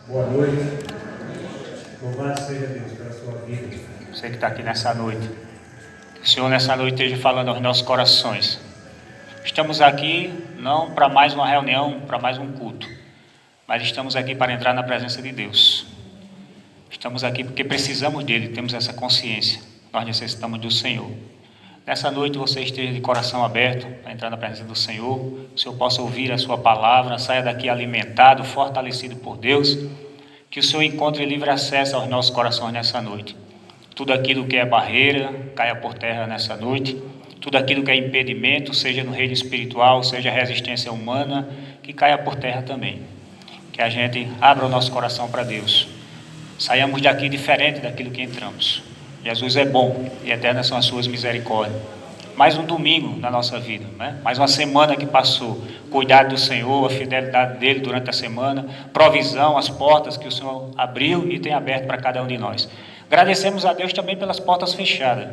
Boa noite. Louvado seja Deus pela sua vida. Você que está aqui nessa noite. Que o Senhor nessa noite esteja falando aos nossos corações. Estamos aqui não para mais uma reunião, para mais um culto, mas estamos aqui para entrar na presença de Deus. Estamos aqui porque precisamos dele, temos essa consciência. Nós necessitamos do Senhor. Nessa noite você esteja de coração aberto para entrar na presença do Senhor. O Senhor possa ouvir a sua palavra, saia daqui alimentado, fortalecido por Deus. Que o Senhor encontre livre acesso aos nossos corações nessa noite. Tudo aquilo que é barreira, caia por terra nessa noite. Tudo aquilo que é impedimento, seja no reino espiritual, seja resistência humana, que caia por terra também. Que a gente abra o nosso coração para Deus. Saiamos daqui diferente daquilo que entramos. Jesus é bom e eternas são as suas misericórdias. Mais um domingo na nossa vida, né? Mais uma semana que passou. Cuidado do Senhor, a fidelidade dele durante a semana, provisão, as portas que o Senhor abriu e tem aberto para cada um de nós. Agradecemos a Deus também pelas portas fechadas,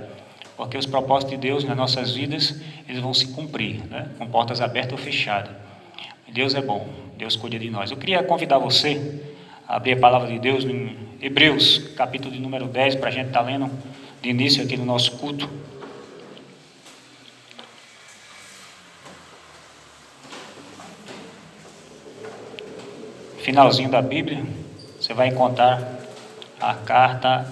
porque os propósitos de Deus nas nossas vidas, eles vão se cumprir, né? Com portas abertas ou fechadas. Deus é bom, Deus cuida de nós. Eu queria convidar você a abrir a palavra de Deus em Hebreus, capítulo de número 10, para a gente estar lendo de início aqui no nosso culto. Finalzinho da Bíblia, você vai encontrar a carta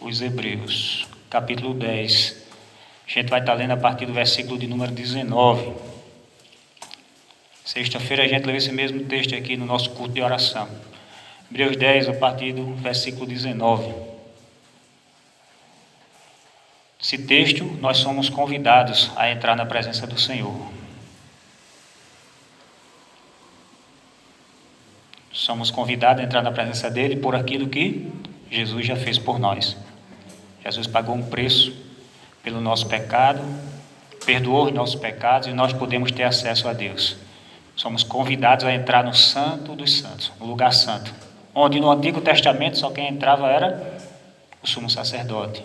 aos Hebreus, capítulo 10. A gente vai estar lendo a partir do versículo de número 19. Sexta-feira a gente lê esse mesmo texto aqui no nosso culto de oração. Hebreus 10, a partir do versículo 19. Esse texto, nós somos convidados a entrar na presença do Senhor. Somos convidados a entrar na presença dele por aquilo que Jesus já fez por nós. Jesus pagou um preço pelo nosso pecado, perdoou os nossos pecados e nós podemos ter acesso a Deus. Somos convidados a entrar no Santo dos Santos, no lugar santo, onde no Antigo Testamento só quem entrava era o sumo sacerdote,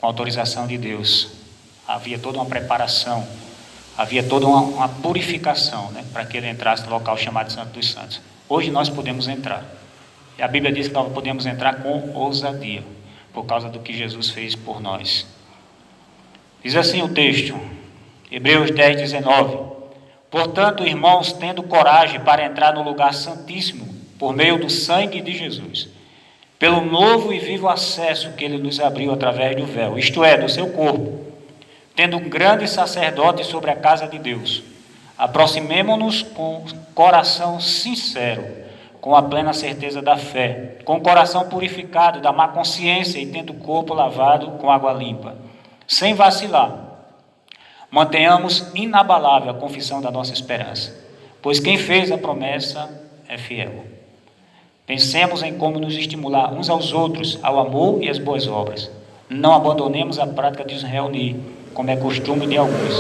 com autorização de Deus. Havia toda uma preparação, havia toda uma purificação, né, para que ele entrasse no local chamado Santo dos Santos. Hoje nós podemos entrar. E a Bíblia diz que nós podemos entrar com ousadia, por causa do que Jesus fez por nós. Diz assim o texto, Hebreus 10, 19. Portanto, irmãos, tendo coragem para entrar no lugar santíssimo, por meio do sangue de Jesus, pelo novo e vivo acesso que ele nos abriu através do véu, isto é, do seu corpo, tendo um grande sacerdote sobre a casa de Deus, aproximemo-nos com coração sincero, com a plena certeza da fé, com o coração purificado da má consciência e tendo o corpo lavado com água limpa, sem vacilar. Mantenhamos inabalável a confissão da nossa esperança, pois quem fez a promessa é fiel. Pensemos em como nos estimular uns aos outros ao amor e às boas obras. Não abandonemos a prática de nos reunir, como é costume de alguns.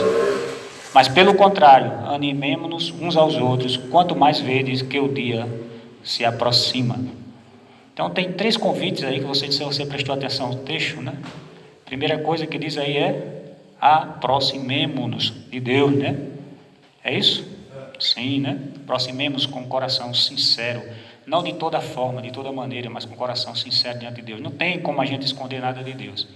Mas, pelo contrário, animemo-nos uns aos outros, quanto mais vedes que o dia se aproxima. Então, tem 3 convites aí que você prestou atenção no texto, né? Primeira coisa que diz aí é aproximemo-nos de Deus, né? É isso? Sim, né? Aproximemos com o coração sincero, não de toda forma, de toda maneira, mas com o coração sincero diante de Deus. Não tem como a gente esconder nada de Deus.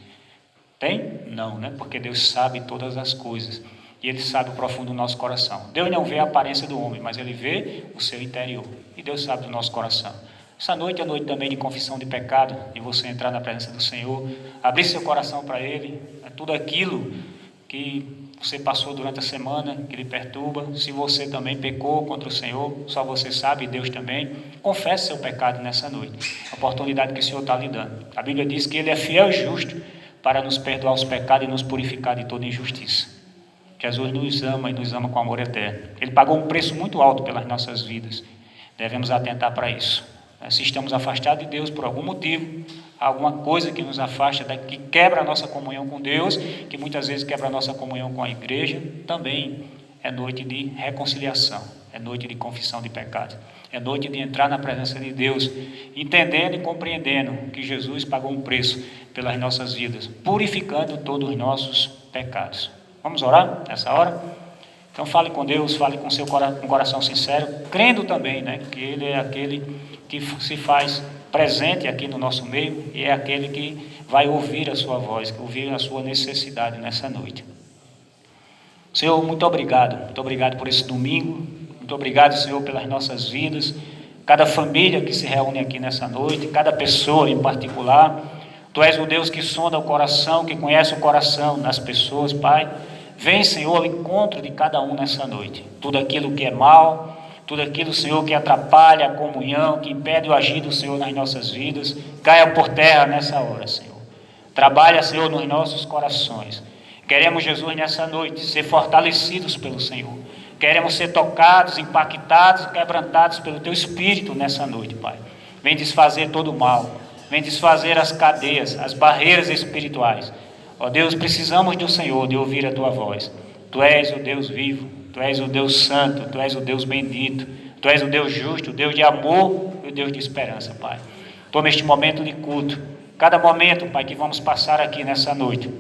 Tem? Não, né? Porque Deus sabe todas as coisas. E Ele sabe o profundo do nosso coração. Deus não vê a aparência do homem, mas Ele vê o seu interior. E Deus sabe do nosso coração. Essa noite é noite também de confissão de pecado, de você entrar na presença do Senhor, abrir seu coração para Ele, tudo aquilo que você passou durante a semana, que lhe perturba. Se você também pecou contra o Senhor, só você sabe, e Deus também, confesse seu pecado nessa noite, a oportunidade que o Senhor está lhe dando. A Bíblia diz que Ele é fiel e justo para nos perdoar os pecados e nos purificar de toda injustiça. Jesus nos ama e nos ama com amor eterno. Ele pagou um preço muito alto pelas nossas vidas. Devemos atentar para isso. Se estamos afastados de Deus por algum motivo, alguma coisa que nos afasta, que quebra a nossa comunhão com Deus, que muitas vezes quebra a nossa comunhão com a igreja, também é noite de reconciliação, é noite de confissão de pecados, é noite de entrar na presença de Deus, entendendo e compreendendo que Jesus pagou um preço pelas nossas vidas, purificando todos os nossos pecados. Vamos orar nessa hora? Então fale com Deus, fale com seu com coração sincero, crendo também, né, que Ele é aquele que se faz presente aqui no nosso meio e é aquele que vai ouvir a sua voz, ouvir a sua necessidade nessa noite. Senhor, muito obrigado por esse domingo, muito obrigado, Senhor, pelas nossas vidas, cada família que se reúne aqui nessa noite, cada pessoa em particular. Tu és o Deus que sonda o coração, que conhece o coração das pessoas, Pai. Vem, Senhor, ao encontro de cada um nessa noite. Tudo aquilo que é mal, tudo aquilo, Senhor, que atrapalha a comunhão, que impede o agir do Senhor nas nossas vidas, caia por terra nessa hora, Senhor. Trabalha, Senhor, nos nossos corações. Queremos, Jesus, nessa noite, ser fortalecidos pelo Senhor. Queremos ser tocados, impactados, quebrantados pelo Teu Espírito nessa noite, Pai. Vem desfazer todo o mal. Vem desfazer as cadeias, as barreiras espirituais. Ó Deus, precisamos do Senhor, de ouvir a Tua voz. Tu és o Deus vivo, Tu és o Deus santo, Tu és o Deus bendito, Tu és o Deus justo, o Deus de amor e o Deus de esperança, Pai. Toma este momento de culto, cada momento, Pai, que vamos passar aqui nessa noite.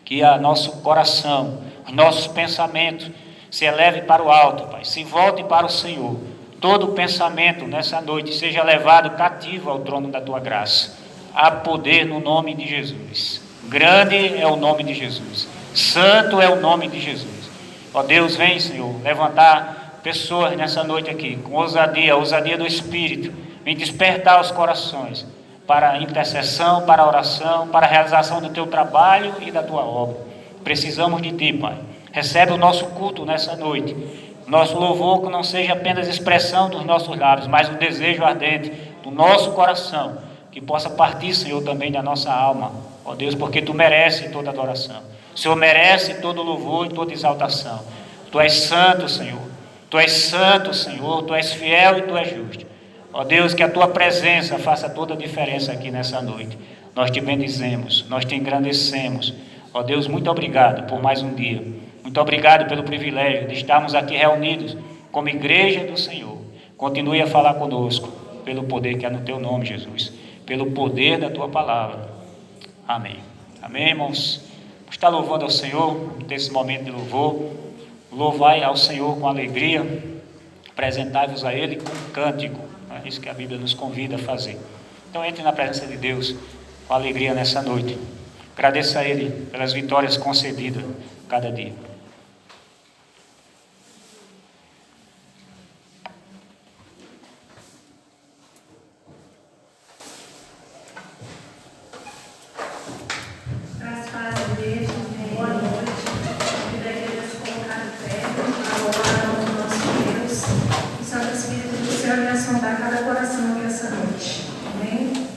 Que o nosso coração, os nossos pensamentos se eleve para o alto, Pai, se volte para o Senhor. Todo pensamento nessa noite seja levado cativo ao trono da Tua graça. Há poder no nome de Jesus. Grande é o nome de Jesus. Santo é o nome de Jesus. Ó Deus, vem, Senhor, levantar pessoas nessa noite aqui, com ousadia, a ousadia do Espírito. Vem despertar os corações para a intercessão, para a oração, para a realização do Teu trabalho e da Tua obra. Precisamos de Ti, Pai. Recebe o nosso culto nessa noite. Nosso louvor que não seja apenas expressão dos nossos lábios, mas um desejo ardente do nosso coração, que possa partir, Senhor, também da nossa alma. Ó Deus, porque Tu mereces toda adoração. O Senhor merece todo louvor e toda exaltação. Tu és santo, Senhor. Tu és santo, Senhor. Tu és fiel e Tu és justo. Ó Deus, que a Tua presença faça toda a diferença aqui nessa noite. Nós Te bendizemos, nós Te engrandecemos. Ó Deus, muito obrigado por mais um dia. Muito obrigado pelo privilégio de estarmos aqui reunidos como igreja do Senhor. Continue a falar conosco pelo poder que há no Teu nome, Jesus. Pelo poder da Tua palavra. Amém. Amém, irmãos? Vamos estar louvando ao Senhor nesse momento de louvor. Louvai ao Senhor com alegria. Apresentai-vos a Ele com um cântico. É isso que a Bíblia nos convida a fazer. Então entre na presença de Deus com alegria nessa noite. Agradeça a Ele pelas vitórias concedidas cada dia. Cada coração aqui essa noite. Amém?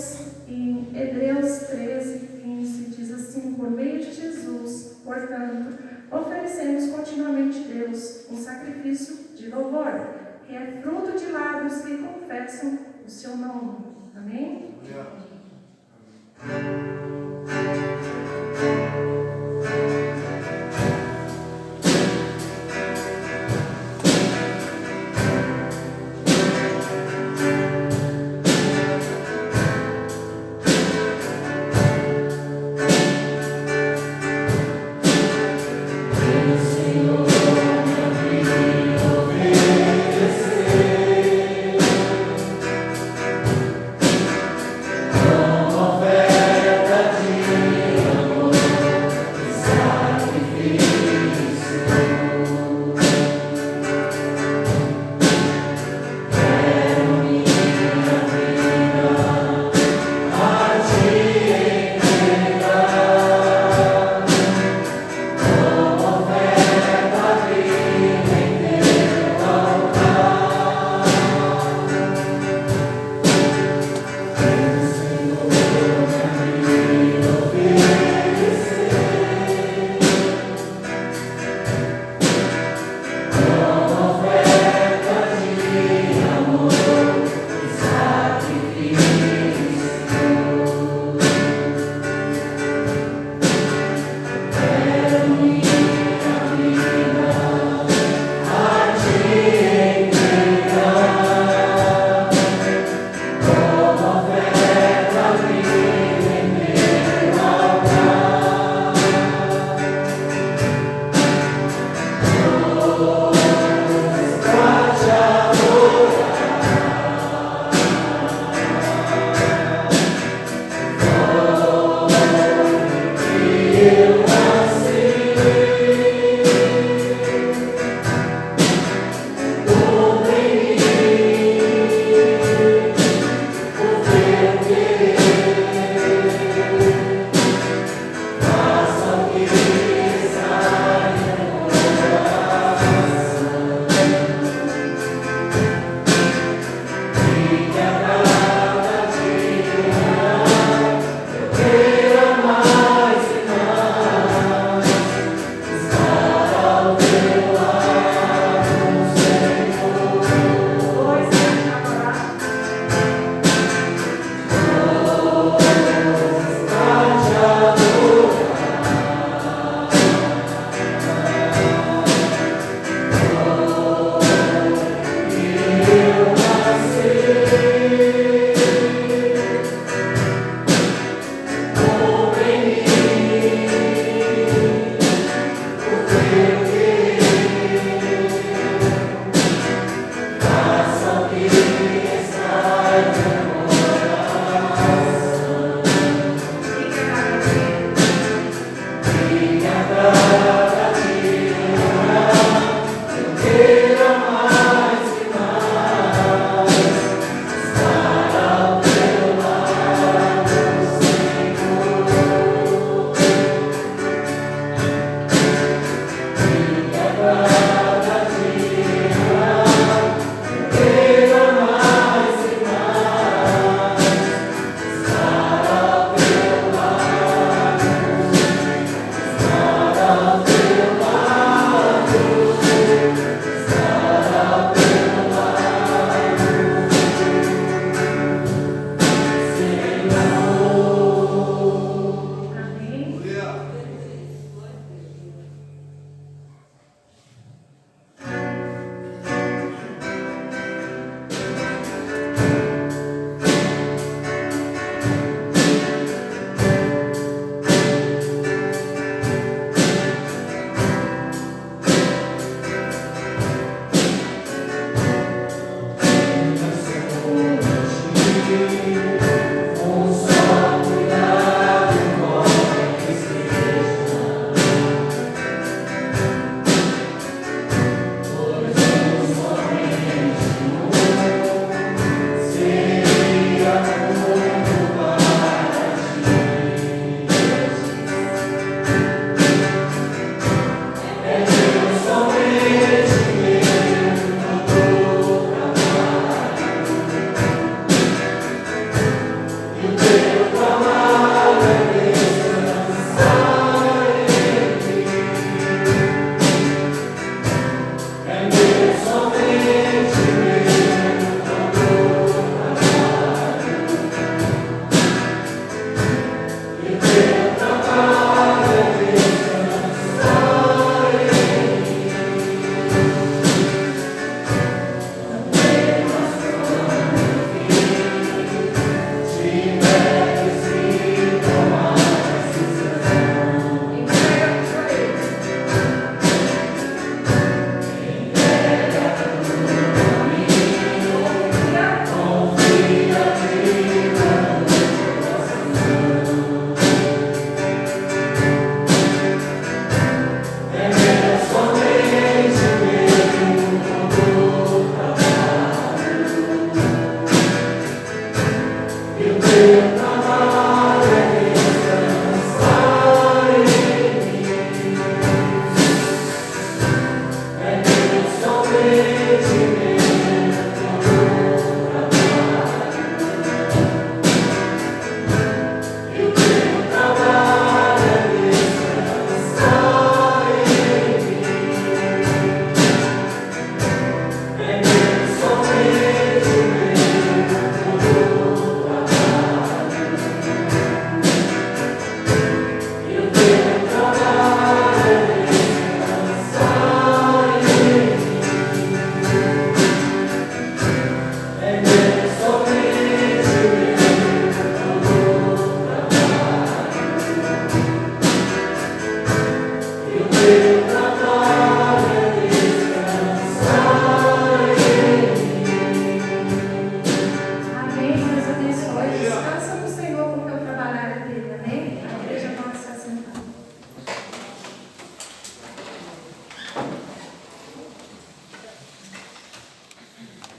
Deus, em Hebreus 13:15, diz assim: por meio de Jesus, portanto, oferecemos continuamente a Deus um sacrifício de louvor, que é fruto de lábios que confessam o seu nome. Amém?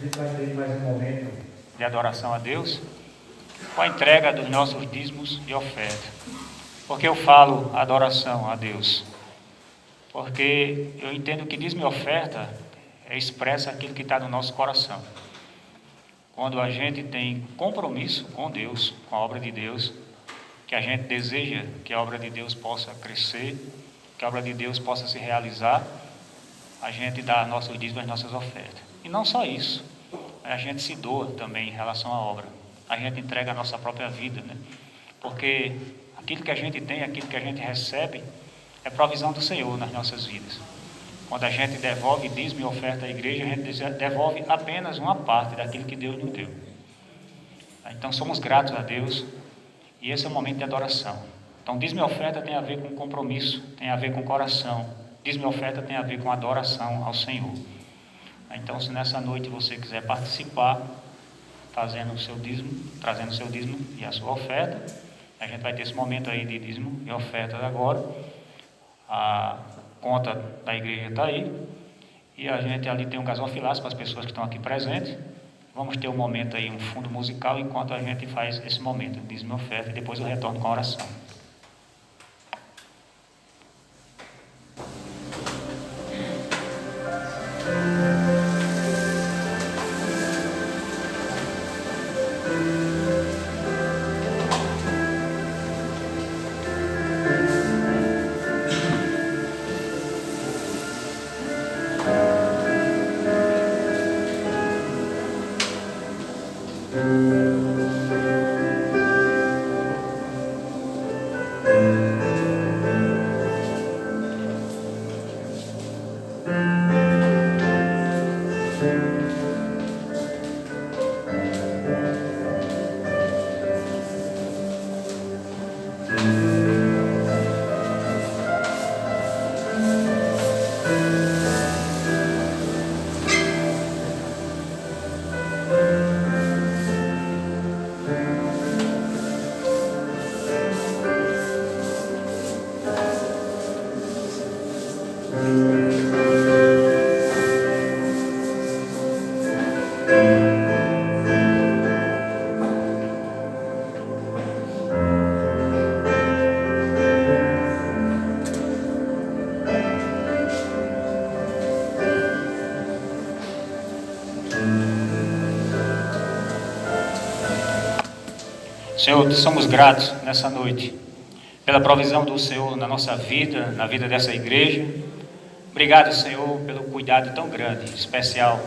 A gente vai ter mais um momento de adoração a Deus com a entrega dos nossos dízimos e oferta. Porque eu falo adoração a Deus? Porque eu entendo que dízimo e oferta expressa aquilo que está no nosso coração. Quando a gente tem compromisso com Deus, com a obra de Deus, que a gente deseja que a obra de Deus possa crescer, que a obra de Deus possa se realizar, a gente dá nossos dízimos e nossas ofertas. E não só isso, a gente se doa também em relação à obra. A gente entrega a nossa própria vida, né? Porque aquilo que a gente tem, aquilo que a gente recebe, é provisão do Senhor nas nossas vidas. Quando a gente devolve dízimo e oferta à igreja, a gente devolve apenas uma parte daquilo que Deus nos deu. Então somos gratos a Deus e esse é o momento de adoração. Então dízimo e oferta tem a ver com compromisso, tem a ver com coração. Dízimo e oferta tem a ver com adoração ao Senhor. Então, se nessa noite você quiser participar, trazendo o seu dízimo e a sua oferta, a gente vai ter esse momento aí de dízimo e oferta agora. A conta da igreja está aí, e a gente ali tem um gasofilaço para as pessoas que estão aqui presentes. Vamos ter um momento aí, um fundo musical, enquanto a gente faz esse momento, dízimo e oferta, e depois eu retorno com a oração. Senhor, somos gratos nessa noite pela provisão do Senhor na nossa vida, na vida dessa igreja. Obrigado, Senhor, pelo cuidado tão grande, especial,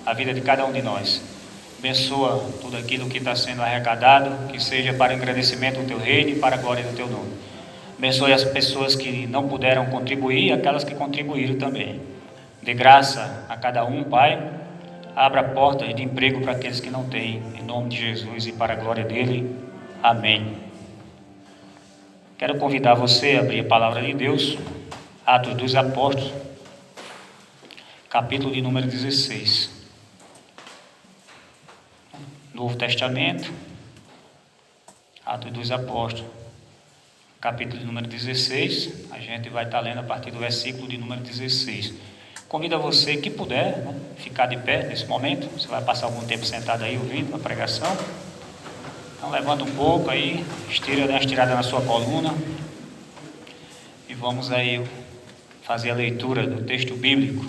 a vida de cada um de nós. Abençoa tudo aquilo que está sendo arrecadado, que seja para o engrandecimento do Teu reino e para a glória do Teu nome. Abençoe as pessoas que não puderam contribuir e aquelas que contribuíram também. Dê graça a cada um, Pai. Abra portas de emprego para aqueles que não têm, em nome de Jesus e para a glória dEle. Amém. Quero convidar você a abrir a palavra de Deus, Atos dos Apóstolos, capítulo de número 16. Novo Testamento, Atos dos Apóstolos, capítulo de número 16. A gente vai estar lendo a partir do versículo de número 16. Convido a você que puder, né, ficar de pé nesse momento. Você vai passar algum tempo sentado aí ouvindo a pregação. Então levanta um pouco aí, dá uma estirada na sua coluna e vamos aí fazer a leitura do texto bíblico.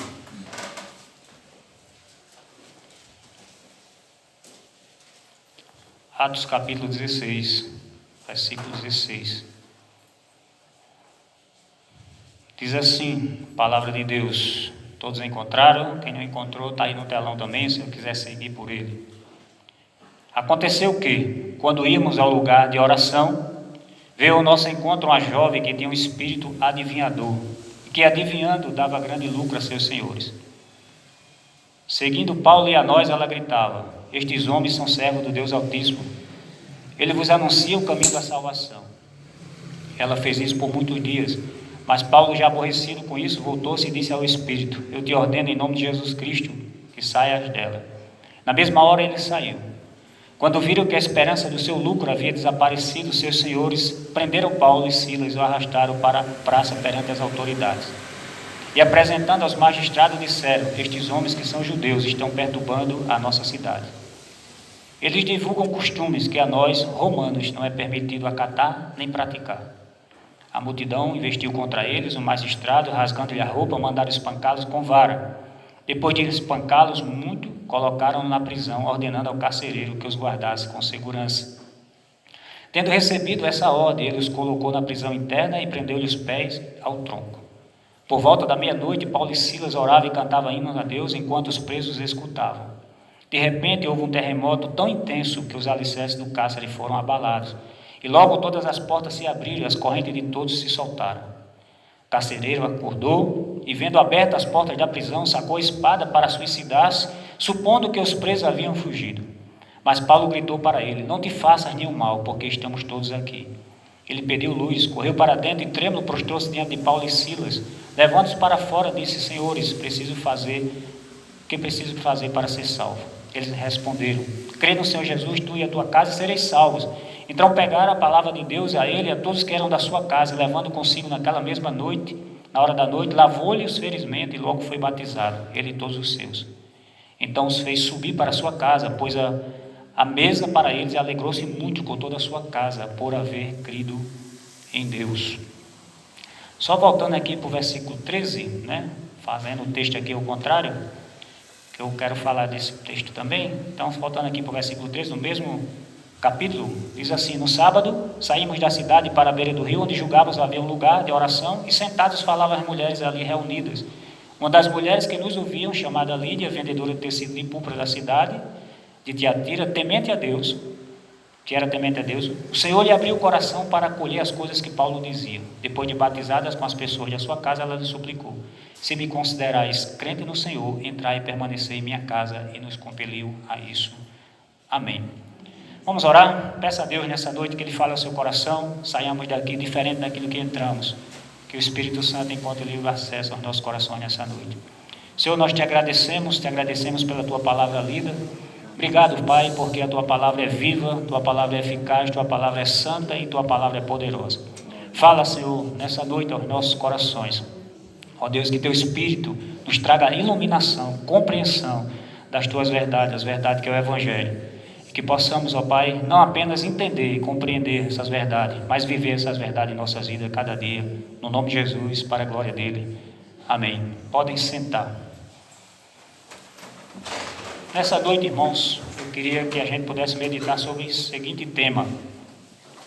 Atos capítulo 16, versículo 16. Diz assim, palavra de Deus. Todos encontraram? Quem não encontrou está aí no telão também, se eu quiser seguir por ele. Aconteceu que, quando íamos ao lugar de oração, veio ao nosso encontro uma jovem que tinha um espírito adivinhador, e que adivinhando dava grande lucro a seus senhores. Seguindo Paulo e a nós, ela gritava: estes homens são servos do Deus Altíssimo. Ele vos anuncia o caminho da salvação. Ela fez isso por muitos dias, mas Paulo, já aborrecido com isso, voltou-se e disse ao espírito: eu te ordeno em nome de Jesus Cristo que saias dela. Na mesma hora ele saiu. Quando viram que a esperança do seu lucro havia desaparecido, seus senhores prenderam Paulo e Silas e o arrastaram para a praça perante as autoridades. E apresentando aos magistrados disseram: estes homens que são judeus estão perturbando a nossa cidade. Eles divulgam costumes que a nós, romanos, não é permitido acatar nem praticar. A multidão investiu contra eles, o magistrado, rasgando-lhe a roupa, mandaram espancá-los com vara. Depois de espancá-los muito, colocaram-no na prisão, ordenando ao carcereiro que os guardasse com segurança. Tendo recebido essa ordem, ele os colocou na prisão interna e prendeu-lhe os pés ao tronco. Por volta da meia-noite, Paulo e Silas oravam e cantavam hinos a Deus, enquanto os presos escutavam. De repente, houve um terremoto tão intenso que os alicerces do cárcere foram abalados. E logo todas as portas se abriram e as correntes de todos se soltaram. O carcereiro acordou e, vendo abertas as portas da prisão, sacou a espada para suicidar-se, supondo que os presos haviam fugido. Mas Paulo gritou para ele: não te faças nenhum mal, porque estamos todos aqui. Ele pediu luz, correu para dentro e trêmulo prostrou-se diante de Paulo e Silas. Levando-os para fora, disse: senhores, o que preciso fazer para ser salvo? Eles responderam: crê no Senhor Jesus, tu e a tua casa sereis salvos. Então pegaram a palavra de Deus a ele e a todos que eram da sua casa, levando consigo naquela mesma noite, na hora da noite, lavou-lhe os ferimentos e logo foi batizado, ele e todos os seus. Então os fez subir para a sua casa, pôs a mesa para eles e alegrou-se muito com toda a sua casa, por haver crido em Deus. Só voltando aqui para o versículo 13, né? Fazendo o texto aqui ao contrário, que eu quero falar desse texto também. Então, voltando aqui para o versículo 13, no mesmo capítulo, diz assim: no sábado, saímos da cidade para a beira do rio, onde julgávamos haver um lugar de oração, e sentados falavam as mulheres ali reunidas. Uma das mulheres que nos ouviam, chamada Lídia, vendedora de tecido de púrpura da cidade de Tiatira, temente a Deus, o Senhor lhe abriu o coração para acolher as coisas que Paulo dizia. Depois de batizadas com as pessoas da sua casa, ela lhe suplicou: se me considerais crente no Senhor, entrai e permanecei em minha casa, e nos compeliu a isso. Amém. Vamos orar? Peça a Deus nessa noite que Ele fale ao seu coração, saiamos daqui diferente daquilo que entramos, que o Espírito Santo encontre livre acesso aos nossos corações nessa noite. Senhor, nós te agradecemos pela tua palavra lida. Obrigado, Pai, porque a tua palavra é viva, tua palavra é eficaz, tua palavra é santa e tua palavra é poderosa. Fala, Senhor, nessa noite aos nossos corações. Ó Deus, que teu Espírito nos traga iluminação, compreensão das tuas verdades, as verdades que é o Evangelho. E que possamos, ó Pai, não apenas entender e compreender essas verdades, mas viver essas verdades em nossas vidas cada dia. No nome de Jesus, para a glória dele. Amém. Podem sentar. Nessa noite, irmãos, eu queria que a gente pudesse meditar sobre o seguinte tema: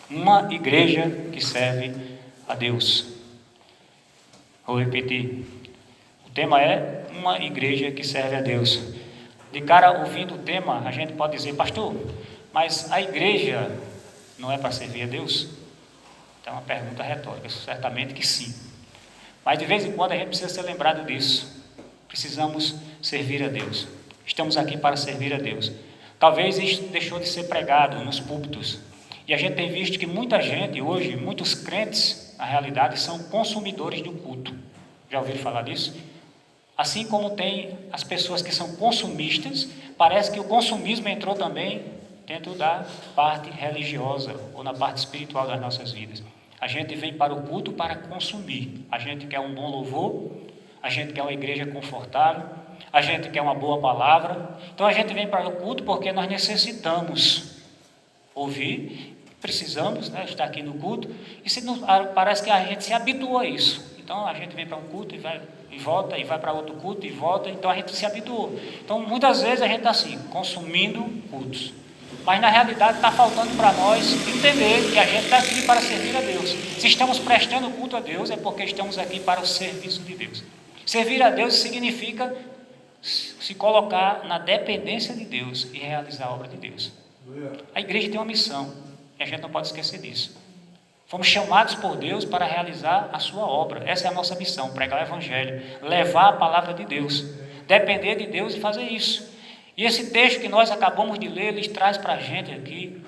uma igreja que serve a Deus. Vou repetir. O tema é uma igreja que serve a Deus. De cara, ouvindo o tema, a gente pode dizer: pastor, mas a igreja não é para servir a Deus? Então é uma pergunta retórica, certamente que sim. Mas de vez em quando a gente precisa ser lembrado disso. Precisamos servir a Deus. Estamos aqui para servir a Deus. Talvez isso deixou de ser pregado nos púlpitos. E a gente tem visto que muita gente hoje, muitos crentes, na realidade, são consumidores do culto. Já ouviram falar disso? Assim como tem as pessoas que são consumistas, parece que o consumismo entrou também dentro da parte religiosa ou na parte espiritual das nossas vidas. A gente vem para o culto para consumir. A gente quer um bom louvor, a gente quer uma igreja confortável, a gente quer uma boa palavra. Então a gente vem para o culto porque nós necessitamos ouvir, precisamos, né, estar aqui no culto, e parece que a gente se habituou a isso. Então a gente vem para um culto e vai e volta, e vai para outro culto e volta, então a gente se habituou. Então muitas vezes a gente está assim, consumindo cultos. Mas na realidade está faltando para nós entender que a gente está aqui para servir a Deus. Se estamos prestando culto a Deus, é porque estamos aqui para o serviço de Deus. Servir a Deus significa se colocar na dependência de Deus e realizar a obra de Deus. A igreja tem uma missão, e a gente não pode esquecer disso. Fomos chamados por Deus para realizar a sua obra. Essa é a nossa missão, pregar o Evangelho, levar a palavra de Deus, depender de Deus e fazer isso. E esse texto que nós acabamos de ler, ele traz para a gente aqui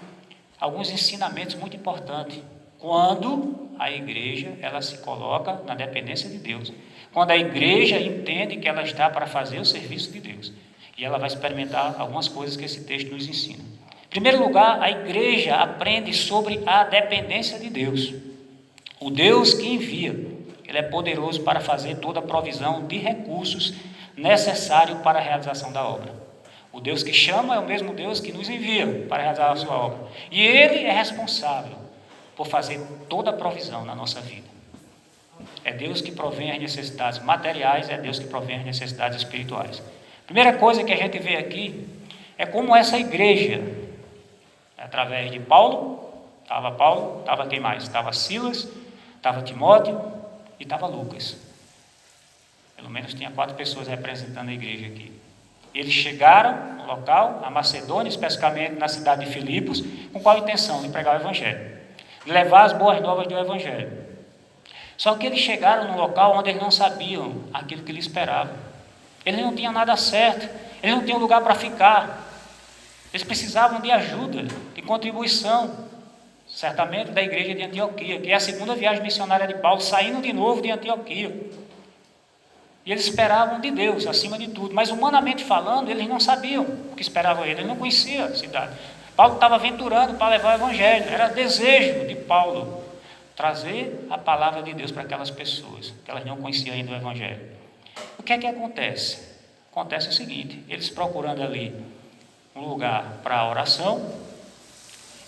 alguns ensinamentos muito importantes. Quando a igreja ela se coloca na dependência de Deus, quando a igreja entende que ela está para fazer o serviço de Deus, e ela vai experimentar algumas coisas que esse texto nos ensina. Em primeiro lugar, a igreja aprende sobre a dependência de Deus. O Deus que envia, ele é poderoso para fazer toda a provisão de recursos necessários para a realização da obra. O Deus que chama é o mesmo Deus que nos envia para realizar a sua obra. E Ele é responsável por fazer toda a provisão na nossa vida. É Deus que provém as necessidades materiais, é Deus que provém as necessidades espirituais. Primeira coisa que a gente vê aqui é como essa igreja, através de Paulo, estava quem mais? Estava Silas, estava Timóteo e estava Lucas. Pelo menos tinha 4 pessoas representando a igreja aqui. Eles chegaram no local, na Macedônia, especificamente na cidade de Filipos, com qual intenção? De pregar o Evangelho, de levar as boas novas do Evangelho. Só que eles chegaram num local onde eles não sabiam aquilo que lhes esperava. Eles não tinham nada certo, eles não tinham lugar para ficar. Eles precisavam de ajuda, de contribuição, certamente da igreja de Antioquia, que é a segunda viagem missionária de Paulo, saindo de novo de Antioquia. E eles esperavam de Deus, acima de tudo. Mas humanamente falando, eles não sabiam o que esperavam eles não conheciam a cidade. Paulo estava aventurando para levar o Evangelho. Era desejo de Paulo trazer a palavra de Deus para aquelas pessoas, que elas não conheciam ainda o Evangelho. O que é que acontece? Acontece o seguinte, eles procurando ali um lugar para a oração,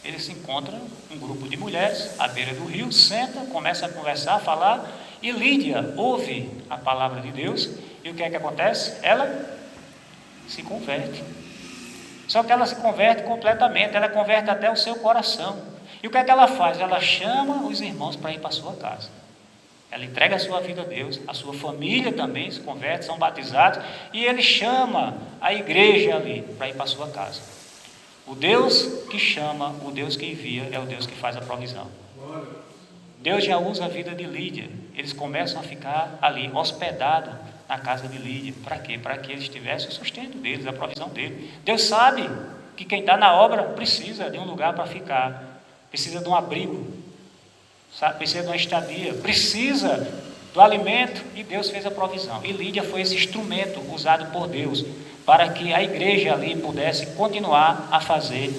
eles se encontram um grupo de mulheres à beira do rio, senta, começa a conversar, a falar, e Lídia ouve a palavra de Deus, e o que é que acontece? Ela se converte. Só que ela se converte completamente, ela converte até o seu coração. E o que é que ela faz? Ela chama os irmãos para ir para a sua casa. Ela entrega a sua vida a Deus, a sua família também se converte, são batizados, e ele chama a igreja ali para ir para a sua casa. O Deus que chama, o Deus que envia, é o Deus que faz a provisão. Deus já usa a vida de Lídia. Eles começam a ficar ali, hospedados na casa de Lídia. Para quê? Para que eles tivessem o sustento deles, a provisão dele. Deus sabe que quem está na obra precisa de um lugar para ficar, precisa de um abrigo, sabe? Precisa de uma estadia, precisa do alimento, e Deus fez a provisão. E Lídia foi esse instrumento usado por Deus para que a igreja ali pudesse continuar a fazer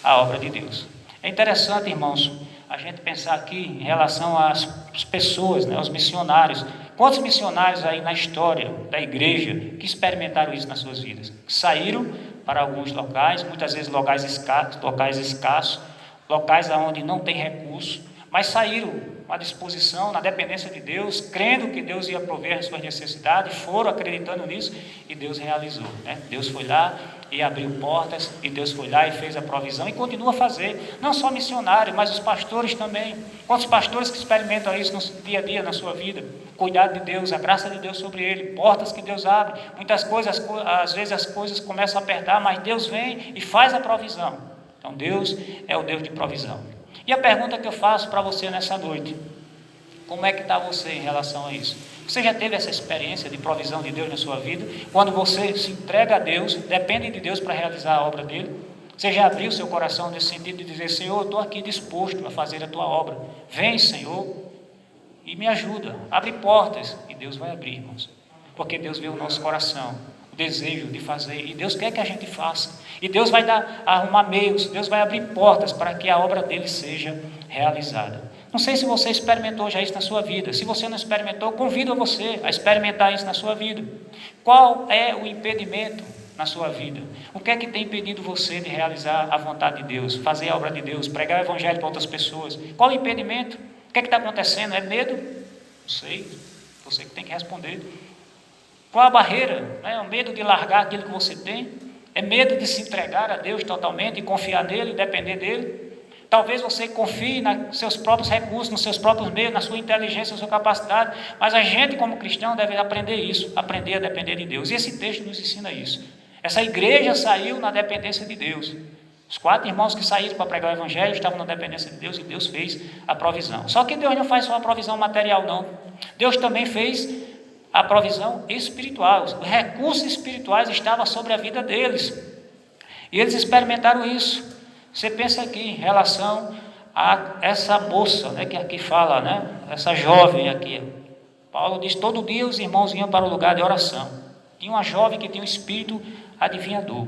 a obra de Deus. É interessante, irmãos, a gente pensar aqui em relação às pessoas, né, aos missionários. Quantos missionários aí na história da igreja que experimentaram isso nas suas vidas? Que saíram para alguns locais, muitas vezes locais escassos, locais onde não tem recurso, mas saíram à disposição, na dependência de Deus, crendo que Deus ia prover as suas necessidades, foram acreditando nisso, e Deus realizou, né? Deus foi lá e abriu portas, e Deus foi lá e fez a provisão, e continua a fazer, não só missionários, mas os pastores também. Quantos pastores que experimentam isso no dia a dia, na sua vida? Cuidado de Deus, a graça de Deus sobre ele, portas que Deus abre. Muitas coisas, às vezes as coisas começam a apertar, mas Deus vem e faz a provisão. Então Deus é o Deus de provisão. E a pergunta que eu faço para você nessa noite: como é que está você em relação a isso? Você já teve essa experiência de provisão de Deus na sua vida? Quando você se entrega a Deus, depende de Deus para realizar a obra dele? Você já abriu seu coração nesse sentido de dizer: Senhor, eu estou aqui disposto a fazer a tua obra. Vem, Senhor, e me ajuda. Abre portas, e Deus vai abrir, irmãos. Porque Deus vê o nosso coração, o desejo de fazer, e Deus quer que a gente faça. E Deus vai arrumar meios, Deus vai abrir portas para que a obra dele seja realizada. Não sei se você experimentou já isso na sua vida. Se você não experimentou, convido você a experimentar isso na sua vida. Qual é o impedimento na sua vida? O que é que tem impedido você de realizar a vontade de Deus, fazer a obra de Deus, pregar o evangelho para outras pessoas? Qual o impedimento? O que é que está acontecendo? É medo? Não sei, você que tem que responder. Qual a barreira? É o medo de largar aquilo que você tem? É medo de se entregar a Deus totalmente e confiar nele, depender dele? Talvez você confie nos seus próprios recursos, nos seus próprios meios, na sua inteligência, na sua capacidade, mas a gente como cristão deve aprender isso, aprender a depender de Deus. E esse texto nos ensina isso. Essa igreja saiu na dependência de Deus. Os 4 irmãos que saíram para pregar o evangelho estavam na dependência de Deus e Deus fez a provisão. Só que Deus não faz só a provisão material, não. Deus também fez a provisão espiritual. Os recursos espirituais estavam sobre a vida deles. E eles experimentaram isso. Você pensa aqui em relação a essa moça, né, que aqui fala, né, essa jovem aqui. Paulo diz, todo dia os irmãos iam para o lugar de oração. Tinha uma jovem que tinha um espírito adivinhador.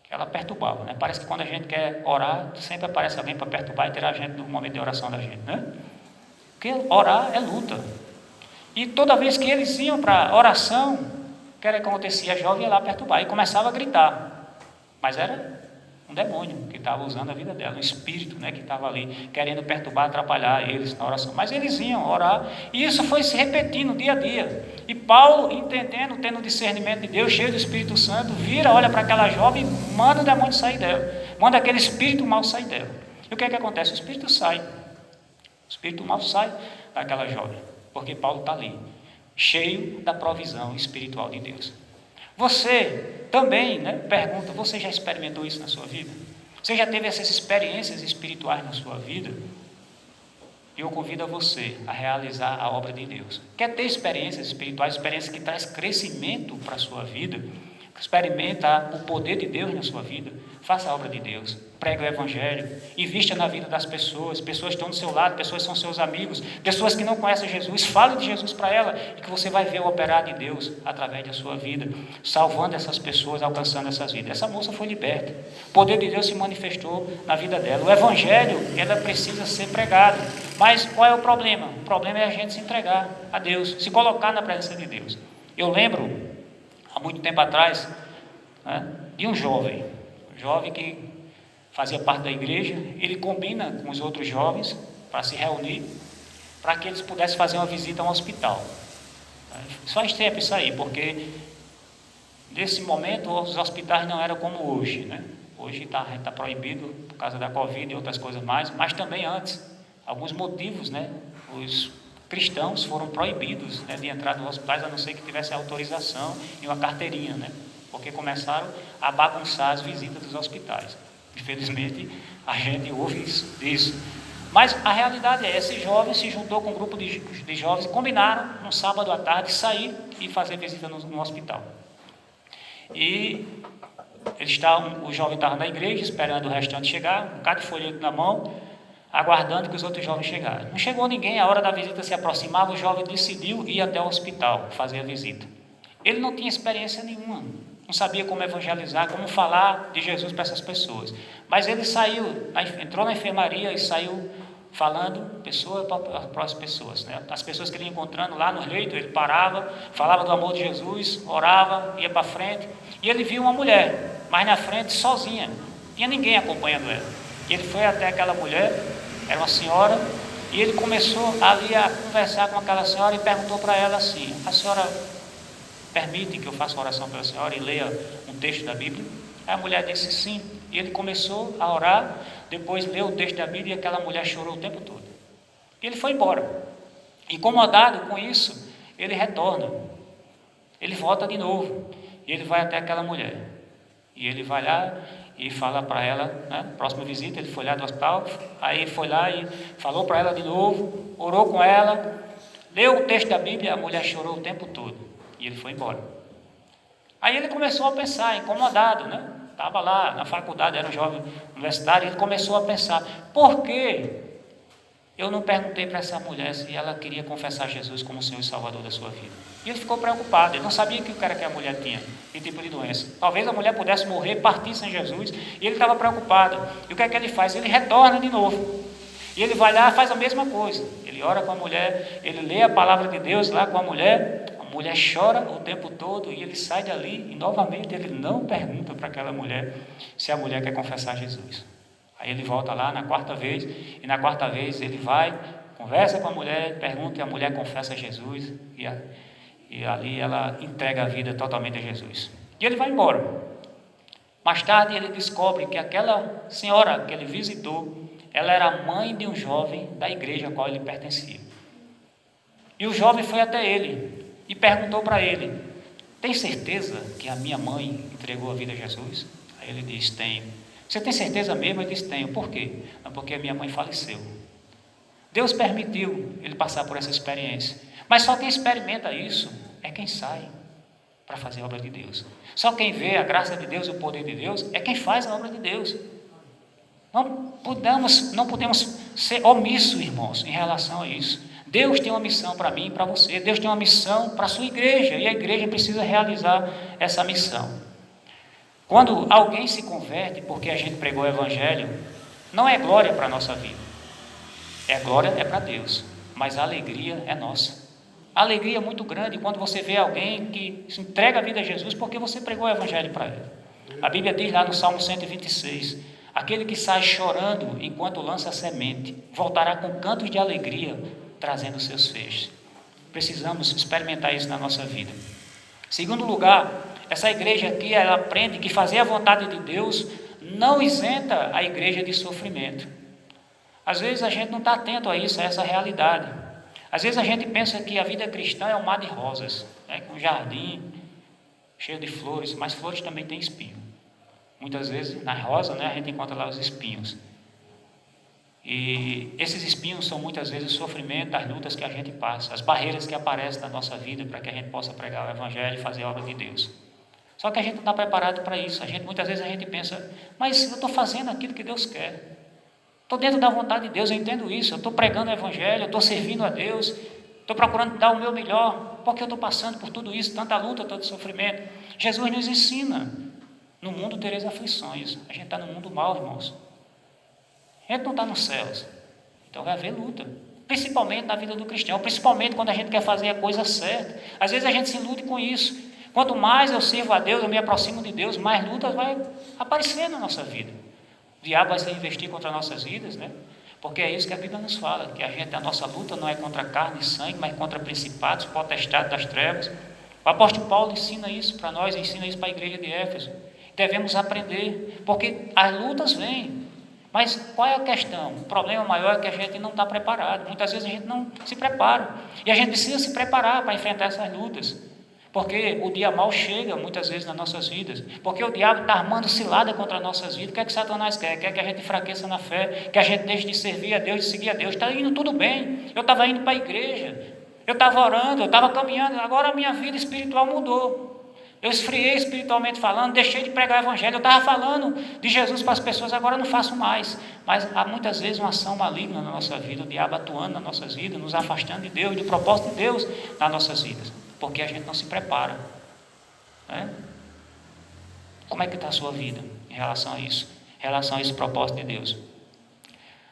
Ela perturbava, né? Parece que quando a gente quer orar, sempre aparece alguém para perturbar e tirar a gente do momento de oração da gente, né? Porque orar é luta. E toda vez que eles iam para a oração, o que era que acontecia? A jovem ia lá perturbar e começava a gritar. Mas era um demônio que estava usando a vida dela, um espírito, né, que estava ali querendo perturbar, atrapalhar eles na oração. Mas eles iam orar e isso foi se repetindo dia a dia. E Paulo, entendendo, tendo discernimento de Deus, cheio do Espírito Santo, vira, olha para aquela jovem e manda o demônio sair dela, manda aquele espírito mal sair dela. E o que é que acontece? O espírito sai, o espírito mal sai daquela jovem, porque Paulo está ali, cheio da provisão espiritual de Deus. Você também, né, pergunta, você já experimentou isso na sua vida? Você já teve essas experiências espirituais na sua vida? Eu convido a você a realizar a obra de Deus. Quer ter experiências espirituais, experiências que traz crescimento para a sua vida? Experimenta o poder de Deus na sua vida. Faça a obra de Deus. Pregue o evangelho. Invista na vida das pessoas. Pessoas que estão do seu lado, pessoas que são seus amigos, pessoas que não conhecem Jesus. Fale de Jesus para ela e que você vai ver o operar de Deus através da sua vida, salvando essas pessoas, alcançando essas vidas. Essa moça foi liberta. O poder de Deus se manifestou na vida dela. O evangelho, ela precisa ser pregado. Mas qual é o problema? O problema é a gente se entregar a Deus, se colocar na presença de Deus. Eu lembro, há muito tempo atrás, né, de um jovem que fazia parte da igreja. Ele combina com os outros jovens para se reunir, para que eles pudessem fazer uma visita a um hospital. Só faz tempo isso aí, porque nesse momento os hospitais não eram como hoje, né? Hoje está proibido por causa da Covid e outras coisas mais, mas também antes, alguns motivos, né? Os cristãos foram proibidos, né, de entrar nos hospitais, a não ser que tivesse autorização e uma carteirinha, né? Porque começaram a bagunçar as visitas dos hospitais. Infelizmente, a gente ouve isso. Mas a realidade é, esse jovem se juntou com um grupo de jovens, combinaram, no sábado à tarde, sair e fazer visita no hospital. E o jovem estava na igreja, esperando o restante chegar, um bocado de folheto na mão, aguardando que os outros jovens chegassem. Não chegou ninguém, a hora da visita se aproximava, o jovem decidiu ir até o hospital, fazer a visita. Ele não tinha experiência nenhuma, não sabia como evangelizar, como falar de Jesus para essas pessoas. Mas ele saiu, entrou na enfermaria e saiu falando pessoa para as pessoas, né? As pessoas que ele ia encontrando lá no leito, ele parava, falava do amor de Jesus, orava, ia para frente. E ele viu uma mulher, mas na frente sozinha, não tinha ninguém acompanhando ela. E ele foi até aquela mulher, era uma senhora, e ele começou ali a conversar com aquela senhora e perguntou para ela assim: a senhora permite que eu faça uma oração pela senhora e leia um texto da Bíblia? Aí a mulher disse sim, e ele começou a orar, depois leu o texto da Bíblia e aquela mulher chorou o tempo todo. E ele foi embora. Incomodado com isso, ele retorna, ele volta de novo, e ele vai até aquela mulher, e ele vai lá e fala para ela, né, próxima visita, ele foi lá do hospital, aí foi lá e falou para ela de novo, orou com ela, leu o texto da Bíblia, a mulher chorou o tempo todo. E ele foi embora. Aí ele começou a pensar, incomodado, né? Estava lá na faculdade, era um jovem universitário, ele começou a pensar: por que eu não perguntei para essa mulher se ela queria confessar Jesus como o Senhor e Salvador da sua vida? E ele ficou preocupado, ele não sabia que a mulher tinha, que tipo de doença. Talvez a mulher pudesse morrer, partir sem Jesus, e ele estava preocupado. E o que é que ele faz? Ele retorna de novo. E ele vai lá e faz a mesma coisa. Ele ora com a mulher, ele lê a palavra de Deus lá com a mulher mulher chora o tempo todo e ele sai dali e novamente ele não pergunta para aquela mulher se a mulher quer confessar Jesus. Aí ele volta lá na quarta vez, e na quarta vez ele vai, conversa com a mulher, pergunta e a mulher confessa Jesus, e ali ela entrega a vida totalmente a Jesus. E ele vai embora. Mais tarde ele descobre que aquela senhora que ele visitou, ela era mãe de um jovem da igreja a qual ele pertencia. E o jovem foi até ele e perguntou para ele: tem certeza que a minha mãe entregou a vida a Jesus? Aí ele diz: tenho. Você tem certeza mesmo? Ele diz: tenho. Por quê? Não, porque a minha mãe faleceu. Deus permitiu ele passar por essa experiência. Mas só quem experimenta isso é quem sai para fazer a obra de Deus. Só quem vê a graça de Deus e o poder de Deus é quem faz a obra de Deus. Não podemos ser omissos, irmãos, em relação a isso. Deus tem uma missão para mim e para você. Deus tem uma missão para a sua igreja, e a igreja precisa realizar essa missão. Quando alguém se converte porque a gente pregou o evangelho, não é glória para a nossa vida. Glória é para Deus, mas a alegria é nossa. A alegria é muito grande quando você vê alguém que se entrega a vida a Jesus porque você pregou o evangelho para ele. A Bíblia diz lá no Salmo 126, aquele que sai chorando enquanto lança a semente, voltará com cantos de alegria, trazendo seus feixes. Precisamos experimentar isso na nossa vida. Segundo lugar, essa igreja aqui, ela aprende que fazer a vontade de Deus não isenta a igreja de sofrimento. Às vezes a gente não está atento a isso, a essa realidade. Às vezes a gente pensa que a vida cristã é um mar de rosas, né, com um jardim cheio de flores, mas flores também têm espinho. Muitas vezes na rosa, né, a gente encontra lá os espinhos. E esses espinhos são muitas vezes o sofrimento, as lutas que a gente passa, as barreiras que aparecem na nossa vida para que a gente possa pregar o evangelho e fazer a obra de Deus. Só que a gente não está preparado para isso. Muitas vezes a gente pensa: mas eu estou fazendo aquilo que Deus quer. Estou dentro da vontade de Deus, eu entendo isso. Eu estou pregando o evangelho, eu estou servindo a Deus, estou procurando dar o meu melhor. Por que eu estou passando por tudo isso, tanta luta, tanto sofrimento? Jesus nos ensina: no mundo tereis aflições. A gente está no mundo mau, irmãos. A gente não está nos céus, então vai haver luta, principalmente na vida do cristão, principalmente quando a gente quer fazer a coisa certa. Às vezes a gente se ilude com isso. Quanto mais eu sirvo a Deus, eu me aproximo de Deus, mais lutas vai aparecer na nossa vida. O diabo vai se investir contra nossas vidas, né? Porque é isso que a Bíblia nos fala, que a nossa luta não é contra carne e sangue, mas contra principados, potestades das trevas. O apóstolo Paulo ensina isso para nós, ensina isso para a igreja de Éfeso. Devemos aprender, porque as lutas vêm. Mas qual é a questão? O problema maior é que a gente não está preparado. Muitas vezes a gente não se prepara. E a gente precisa se preparar para enfrentar essas lutas. Porque o dia mau chega muitas vezes nas nossas vidas. Porque o diabo está armando cilada contra as nossas vidas. O que é que Satanás quer? Quer que a gente enfraqueça na fé, que a gente deixe de servir a Deus, de seguir a Deus. Está indo tudo bem. Eu estava indo para a igreja, eu estava orando, eu estava caminhando. Agora a minha vida espiritual mudou. Eu esfriei espiritualmente falando, deixei de pregar o evangelho. Eu estava falando de Jesus para as pessoas, agora não faço mais. Mas há muitas vezes uma ação maligna na nossa vida, o diabo atuando nas nossas vidas, nos afastando de Deus, do propósito de Deus nas nossas vidas, porque a gente não se prepara, né? Como é que está a sua vida em relação a isso? Em relação a esse propósito de Deus?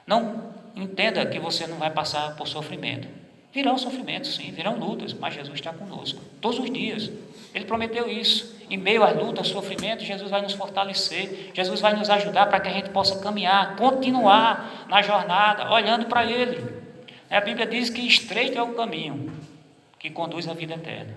Não entenda que você não vai passar por sofrimento. Virão sofrimentos, sim, virão lutas, mas Jesus está conosco todos os dias. Ele prometeu isso. Em meio às lutas, sofrimentos, Jesus vai nos fortalecer, Jesus vai nos ajudar para que a gente possa caminhar, continuar na jornada, olhando para Ele. A Bíblia diz que estreito é o caminho que conduz à vida eterna.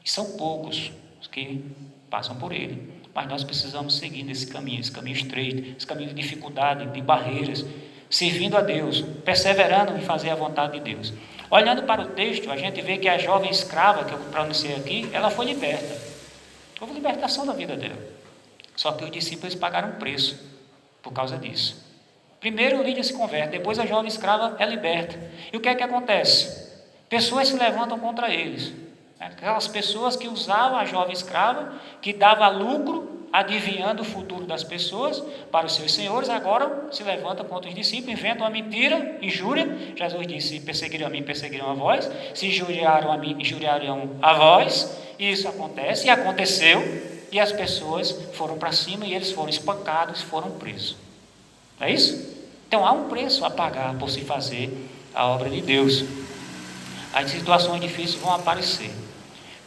E são poucos os que passam por ele. Mas nós precisamos seguir nesse caminho estreito, esse caminho de dificuldade, de barreiras, servindo a Deus, perseverando em fazer a vontade de Deus. Olhando para o texto, a gente vê que a jovem escrava, que eu pronunciei aqui, ela foi liberta. Houve libertação da vida dela. Só que os discípulos pagaram preço por causa disso. Primeiro Lídia se converte, depois a jovem escrava é liberta. E o que é que acontece? Pessoas se levantam contra eles. Aquelas pessoas que usavam a jovem escrava, que dava lucro, adivinhando o futuro das pessoas para os seus senhores, agora se levantam contra os discípulos, inventam uma mentira, injúria. Jesus disse: perseguiram a mim, perseguiram a vós. Se injuriaram a mim, injuriarão a vós. E isso acontece, e aconteceu, e as pessoas foram para cima, e eles foram espancados, foram presos. Não é isso? Então há um preço a pagar por se fazer a obra de Deus. As situações difíceis vão aparecer.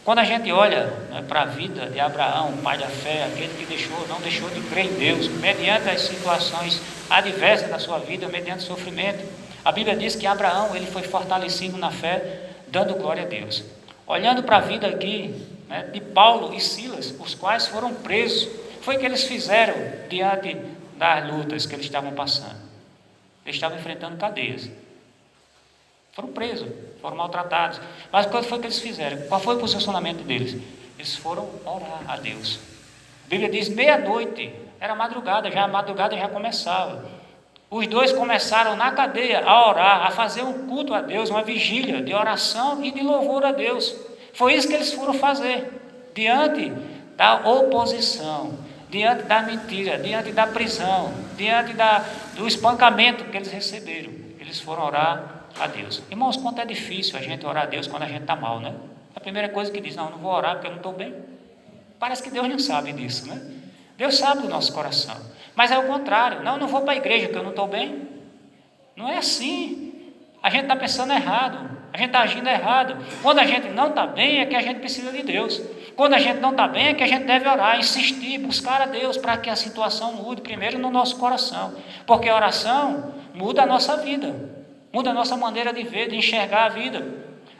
Quando a gente olha, né, para a vida de Abraão, pai da fé, aquele que não deixou de crer em Deus, mediante as situações adversas da sua vida, mediante o sofrimento, a Bíblia diz que Abraão ele foi fortalecido na fé, dando glória a Deus. Olhando para a vida aqui, né, de Paulo e Silas, os quais foram presos, foi o que eles fizeram diante das lutas que eles estavam passando. Eles estavam enfrentando cadeias. Foram presos, foram maltratados. Mas o que foi que eles fizeram? Qual foi o posicionamento deles? Eles foram orar a Deus. A Bíblia diz meia-noite, era madrugada, a madrugada já começava. Os dois começaram na cadeia a orar, a fazer um culto a Deus, uma vigília de oração e de louvor a Deus. Foi isso que eles foram fazer, diante da oposição, diante da mentira, diante da prisão, diante do espancamento que eles receberam. Eles foram orar a Deus. Irmãos, quanto é difícil a gente orar a Deus quando a gente está mal, né? A primeira coisa que diz, não vou orar porque eu não estou bem. Parece que Deus não sabe disso, né? Deus sabe do nosso coração. Mas é o contrário, não vou para a igreja porque eu não estou bem. Não é assim. A gente está pensando errado, a gente está agindo errado. Quando a gente não está bem é que a gente precisa de Deus. Quando a gente não está bem é que a gente deve orar, insistir, buscar a Deus para que a situação mude primeiro no nosso coração. Porque a oração muda a nossa vida. Muda a nossa maneira de ver, de enxergar a vida.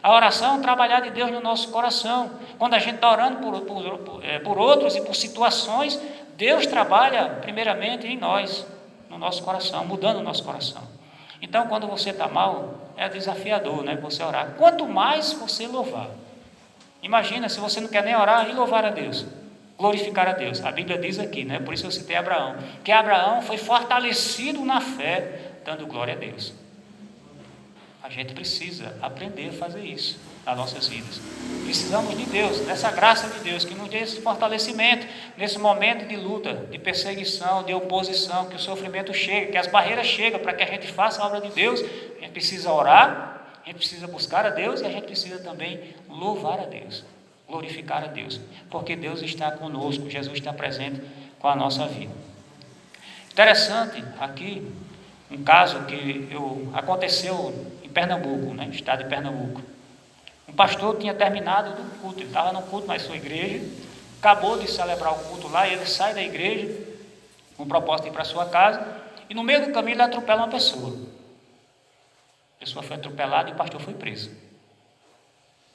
A oração é um trabalhar de Deus no nosso coração. Quando a gente está orando por outros e por situações, Deus trabalha primeiramente em nós, no nosso coração, mudando o nosso coração. Então, quando você está mal, é desafiador, né? Você orar. Quanto mais você louvar. Imagina se você não quer nem orar e louvar a Deus, glorificar a Deus. A Bíblia diz aqui, né? Por isso eu citei Abraão, que Abraão foi fortalecido na fé, dando glória a Deus. A gente precisa aprender a fazer isso nas nossas vidas. Precisamos de Deus, dessa graça de Deus, que nos dê esse fortalecimento, nesse momento de luta, de perseguição, de oposição, que o sofrimento chegue, que as barreiras cheguem para que a gente faça a obra de Deus. A gente precisa orar, a gente precisa buscar a Deus e a gente precisa também louvar a Deus, glorificar a Deus, porque Deus está conosco, Jesus está presente com a nossa vida. Interessante aqui, um caso que aconteceu em Pernambuco, né, estado de Pernambuco. Um pastor tinha terminado do culto, ele estava no culto na sua igreja, acabou de celebrar o culto lá, e ele sai da igreja com propósito de ir para a sua casa, e no meio do caminho ele atropela uma pessoa. A pessoa foi atropelada e o pastor foi preso.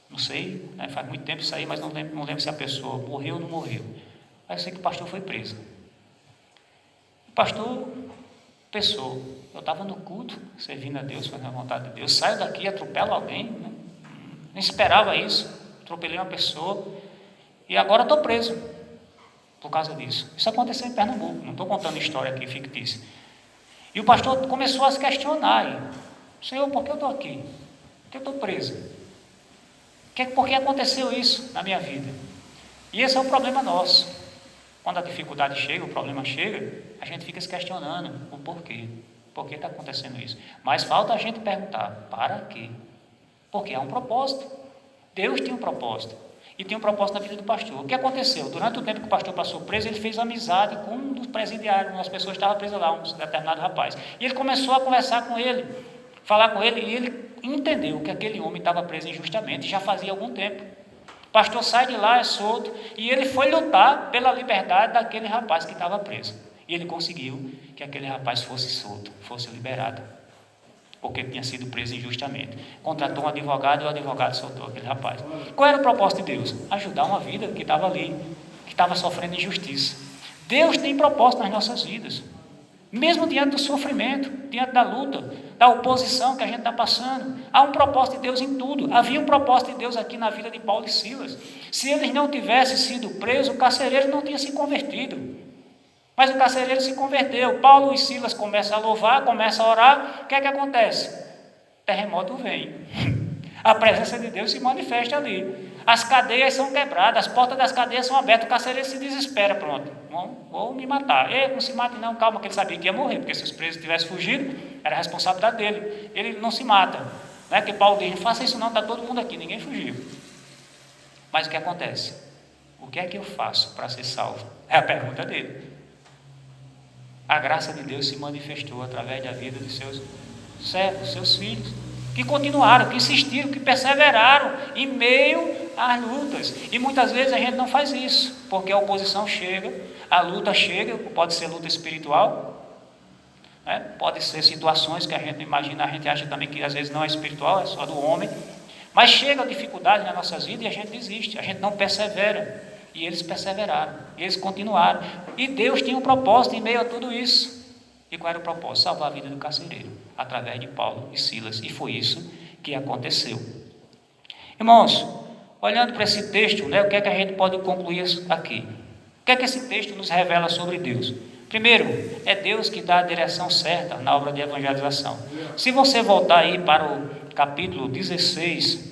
Não sei, né, faz muito tempo isso aí, mas não lembro se a pessoa morreu ou não morreu. Mas eu sei que o pastor foi preso. O pastor pensou, eu estava no culto, servindo a Deus, fazendo a vontade de Deus, saio daqui e atropelo alguém, né? Não esperava isso, atropelei uma pessoa e agora estou preso por causa disso. Isso aconteceu em Pernambuco, não estou contando história aqui fictícia. E o pastor começou a se questionar, Senhor, por que eu estou aqui? Por que eu estou preso? Por que aconteceu isso na minha vida? E esse é o problema nosso. Quando a dificuldade chega, o problema chega, a gente fica se questionando o porquê. Por que está acontecendo isso? Mas falta a gente perguntar, para quê? Porque há um propósito. Deus tem um propósito. E tem um propósito na vida do pastor. O que aconteceu? Durante o tempo que o pastor passou preso, ele fez amizade com um dos presidiários, uma das pessoas que estavam presas lá, um determinado rapaz. E ele começou a conversar com ele, falar com ele, e ele entendeu que aquele homem estava preso injustamente, já fazia algum tempo. O pastor sai de lá, é solto, e ele foi lutar pela liberdade daquele rapaz que estava preso. E ele conseguiu que aquele rapaz fosse solto, fosse liberado, porque tinha sido preso injustamente. Contratou um advogado e o advogado soltou aquele rapaz. Qual era o propósito de Deus? Ajudar uma vida que estava ali, que estava sofrendo injustiça. Deus tem propósito nas nossas vidas, mesmo diante do sofrimento, diante da luta, da oposição que a gente está passando. Há um propósito de Deus em tudo. Havia um propósito de Deus aqui na vida de Paulo e Silas. Se eles não tivessem sido presos, o carcereiro não tinha se convertido. Mas o carcereiro se converteu. Paulo e Silas começam a louvar, começam a orar. O que é que acontece? Terremoto vem. A presença de Deus se manifesta ali. As cadeias são quebradas, as portas das cadeias são abertas. O carcereiro se desespera, pronto. Vou me matar. Não se mate não, calma, que ele sabia que ia morrer, porque se os presos tivessem fugido, era a responsabilidade dele. Ele não se mata. Não é que Paulo diz, não faça isso não, está todo mundo aqui, ninguém fugiu. Mas o que acontece? O que é que eu faço para ser salvo? É a pergunta dele. A graça de Deus se manifestou através da vida de seus servos, seus filhos, que continuaram, que insistiram, que perseveraram em meio às lutas. E muitas vezes a gente não faz isso, porque a oposição chega, a luta chega, pode ser luta espiritual, né? Pode ser situações que a gente não imagina, a gente acha também que às vezes não é espiritual, é só do homem. Mas chega a dificuldade nas nossas vidas e a gente desiste, a gente não persevera. E eles perseveraram, eles continuaram. E Deus tinha um propósito em meio a tudo isso. E qual era o propósito? Salvar a vida do carcereiro, através de Paulo e Silas. E foi isso que aconteceu. Irmãos, olhando para esse texto, né, o que é que a gente pode concluir aqui? O que é que esse texto nos revela sobre Deus? Primeiro, é Deus que dá a direção certa na obra de evangelização. Se você voltar aí para o capítulo 16,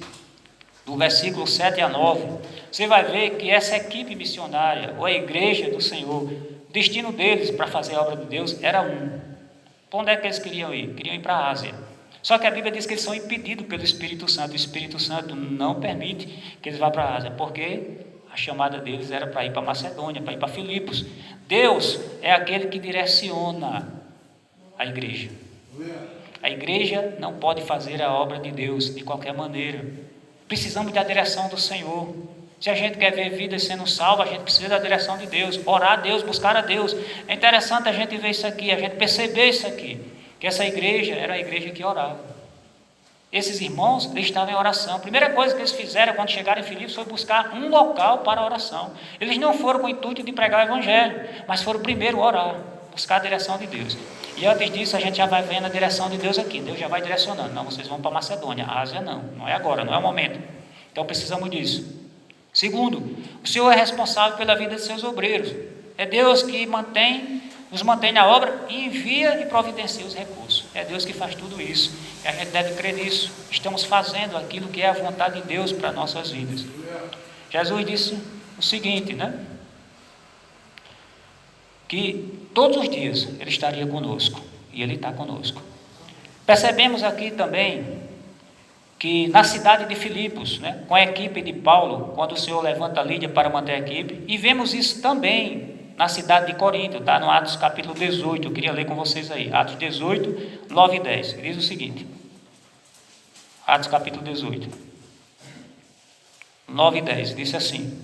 do versículo 7 a 9, você vai ver que essa equipe missionária, ou a igreja do Senhor, o destino deles para fazer a obra de Deus era um. Para onde é que eles queriam ir? Queriam ir para a Ásia. Só que a Bíblia diz que eles são impedidos pelo Espírito Santo. O Espírito Santo não permite que eles vá para a Ásia, porque a chamada deles era para ir para Macedônia, para ir para Filipos. Deus é aquele que direciona a igreja. A igreja não pode fazer a obra de Deus de qualquer maneira. Precisamos da direção do Senhor. Se a gente quer ver vidas sendo salvas, a gente precisa da direção de Deus, orar a Deus, buscar a Deus. É interessante a gente ver isso aqui, a gente perceber isso aqui, que essa igreja era a igreja que orava. Esses irmãos, eles estavam em oração. A primeira coisa que eles fizeram quando chegaram em Filipos foi buscar um local para a oração. Eles não foram com o intuito de pregar o evangelho, mas foram primeiro orar, buscar a direção de Deus. E antes disso a gente já vai vendo a direção de Deus aqui. Deus já vai direcionando. Não, vocês vão para Macedônia, a Ásia não é agora, não é o momento. Então precisamos disso. Segundo, o Senhor é responsável pela vida de seus obreiros. É Deus que nos mantém na obra e envia e providencia os recursos. É Deus que faz tudo isso. E a gente deve crer nisso. Estamos fazendo aquilo que é a vontade de Deus para nossas vidas. Jesus disse o seguinte, né? Que todos os dias Ele estaria conosco. E Ele está conosco. Percebemos aqui também que na cidade de Filipos, né, com a equipe de Paulo, quando o Senhor levanta a Lídia para manter a equipe, e vemos isso também na cidade de Corinto, está no Atos capítulo 18, eu queria ler com vocês aí, Atos 18, 9 e 10, diz o seguinte, Atos capítulo 18, 9 e 10, diz assim: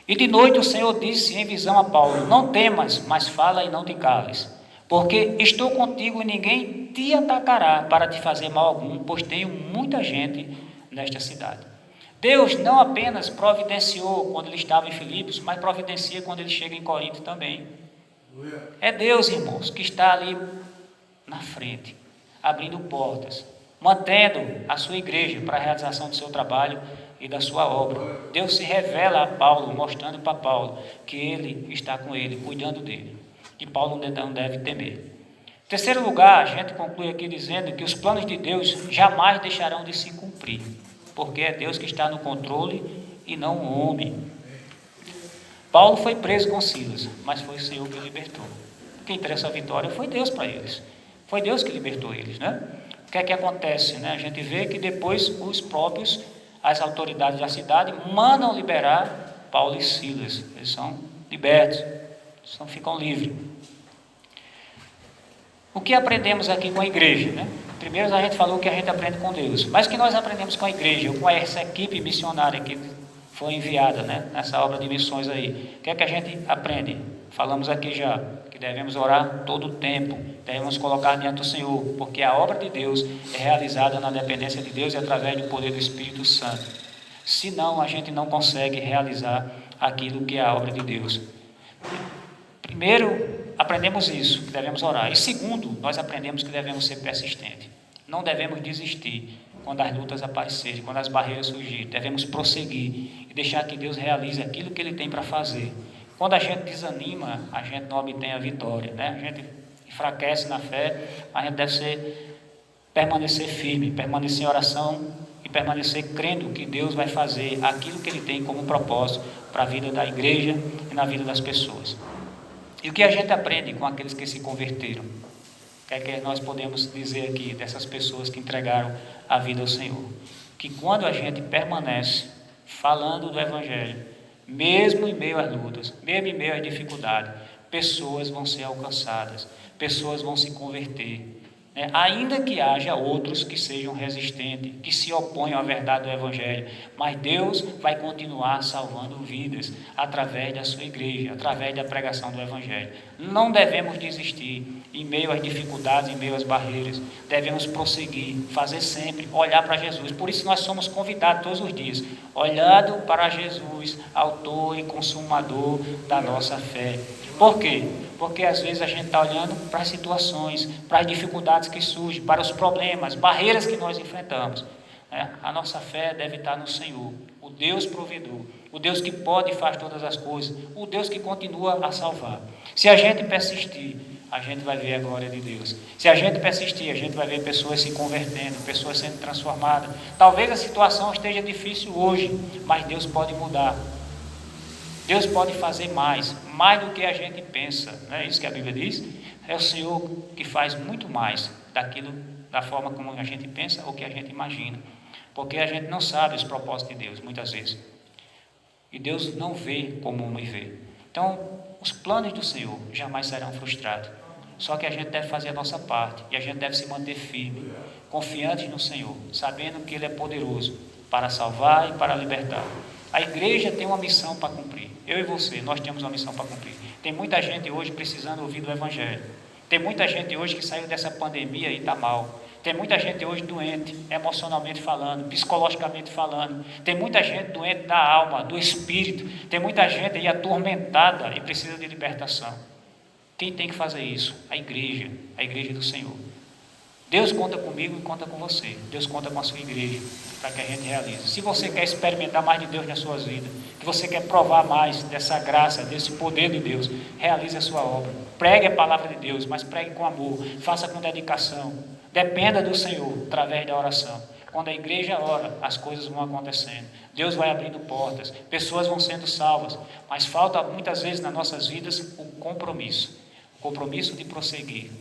E de noite o Senhor disse em visão a Paulo: Não temas, mas fala e não te cales, porque estou contigo e ninguém te atacará para te fazer mal algum, pois tenho muita gente nesta cidade. Deus não apenas providenciou quando ele estava em Filipos, mas providencia quando ele chega em Corinto também. É Deus, irmãos, que está ali na frente, abrindo portas, mantendo a sua igreja para a realização do seu trabalho e da sua obra. Deus se revela a Paulo, mostrando para Paulo que ele está com ele, cuidando dele. Que Paulo não deve temer. Em terceiro lugar, a gente conclui aqui dizendo que os planos de Deus jamais deixarão de se cumprir, porque é Deus que está no controle e não o homem. Paulo foi preso com Silas, mas foi o Senhor que o libertou. Quem trouxe a vitória foi Deus para eles. Foi Deus que libertou eles, né? O que é que acontece, né? A gente vê que depois as autoridades da cidade mandam liberar Paulo e Silas. Eles são libertos, ficam livres. O que aprendemos aqui com a igreja, né? Primeiro a gente falou que a gente aprende com Deus, mas o que nós aprendemos com a igreja, com essa equipe missionária que foi enviada, né, nessa obra de missões aí? O que é que a gente aprende? Falamos aqui já, que devemos orar todo o tempo, devemos colocar diante do Senhor, porque a obra de Deus é realizada na dependência de Deus e através do poder do Espírito Santo. Senão a gente não consegue realizar aquilo que é a obra de Deus. Primeiro, aprendemos isso, que devemos orar. E segundo, nós aprendemos que devemos ser persistentes. Não devemos desistir quando as lutas aparecerem, quando as barreiras surgirem. Devemos prosseguir e deixar que Deus realize aquilo que Ele tem para fazer. Quando a gente desanima, a gente não obtém a vitória, né? A gente enfraquece na fé, a gente deve permanecer firme, permanecer em oração e permanecer crendo que Deus vai fazer aquilo que Ele tem como propósito para a vida da igreja e na vida das pessoas. E o que a gente aprende com aqueles que se converteram? O que é que nós podemos dizer aqui dessas pessoas que entregaram a vida ao Senhor? Que quando a gente permanece falando do Evangelho, mesmo em meio às lutas, mesmo em meio às dificuldades, pessoas vão ser alcançadas, pessoas vão se converter, Ainda que haja outros que sejam resistentes, que se oponham à verdade do Evangelho, mas Deus vai continuar salvando vidas através da sua igreja, através da pregação do Evangelho. Não devemos desistir em meio às dificuldades, em meio às barreiras. Devemos prosseguir, fazer sempre, olhar para Jesus. Por isso nós somos convidados todos os dias, olhando para Jesus, autor e consumador da nossa fé. Por quê? Porque às vezes a gente está olhando para as situações, para as dificuldades que surgem, para os problemas, barreiras que nós enfrentamos. A nossa fé deve estar no Senhor, o Deus provedor, o Deus que pode e faz todas as coisas, o Deus que continua a salvar. Se a gente persistir, a gente vai ver a glória de Deus. Se a gente persistir, a gente vai ver pessoas se convertendo, pessoas sendo transformadas. Talvez a situação esteja difícil hoje, mas Deus pode mudar. Deus pode fazer mais do que a gente pensa, não é isso que a Bíblia diz? É o Senhor que faz muito mais da forma como a gente pensa ou que a gente imagina, porque a gente não sabe os propósitos de Deus, muitas vezes, e Deus não vê como o homem vê. Então, os planos do Senhor jamais serão frustrados, só que a gente deve fazer a nossa parte, e a gente deve se manter firme, confiante no Senhor, sabendo que Ele é poderoso para salvar e para libertar. A igreja tem uma missão para cumprir. Eu e você, nós temos uma missão para cumprir. Tem muita gente hoje precisando ouvir do Evangelho. Tem muita gente hoje que saiu dessa pandemia e está mal. Tem muita gente hoje doente, emocionalmente falando, psicologicamente falando. Tem muita gente doente da alma, do espírito. Tem muita gente aí atormentada e precisa de libertação. Quem tem que fazer isso? A igreja do Senhor. Deus conta comigo e conta com você. Deus conta com a sua igreja para que a gente realize. Se você quer experimentar mais de Deus nas suas vidas, que você quer provar mais dessa graça, desse poder de Deus, realize a sua obra. Pregue a palavra de Deus, mas pregue com amor, faça com dedicação. Dependa do Senhor através da oração. Quando a igreja ora, as coisas vão acontecendo. Deus vai abrindo portas, pessoas vão sendo salvas, mas falta muitas vezes nas nossas vidas o compromisso de prosseguir.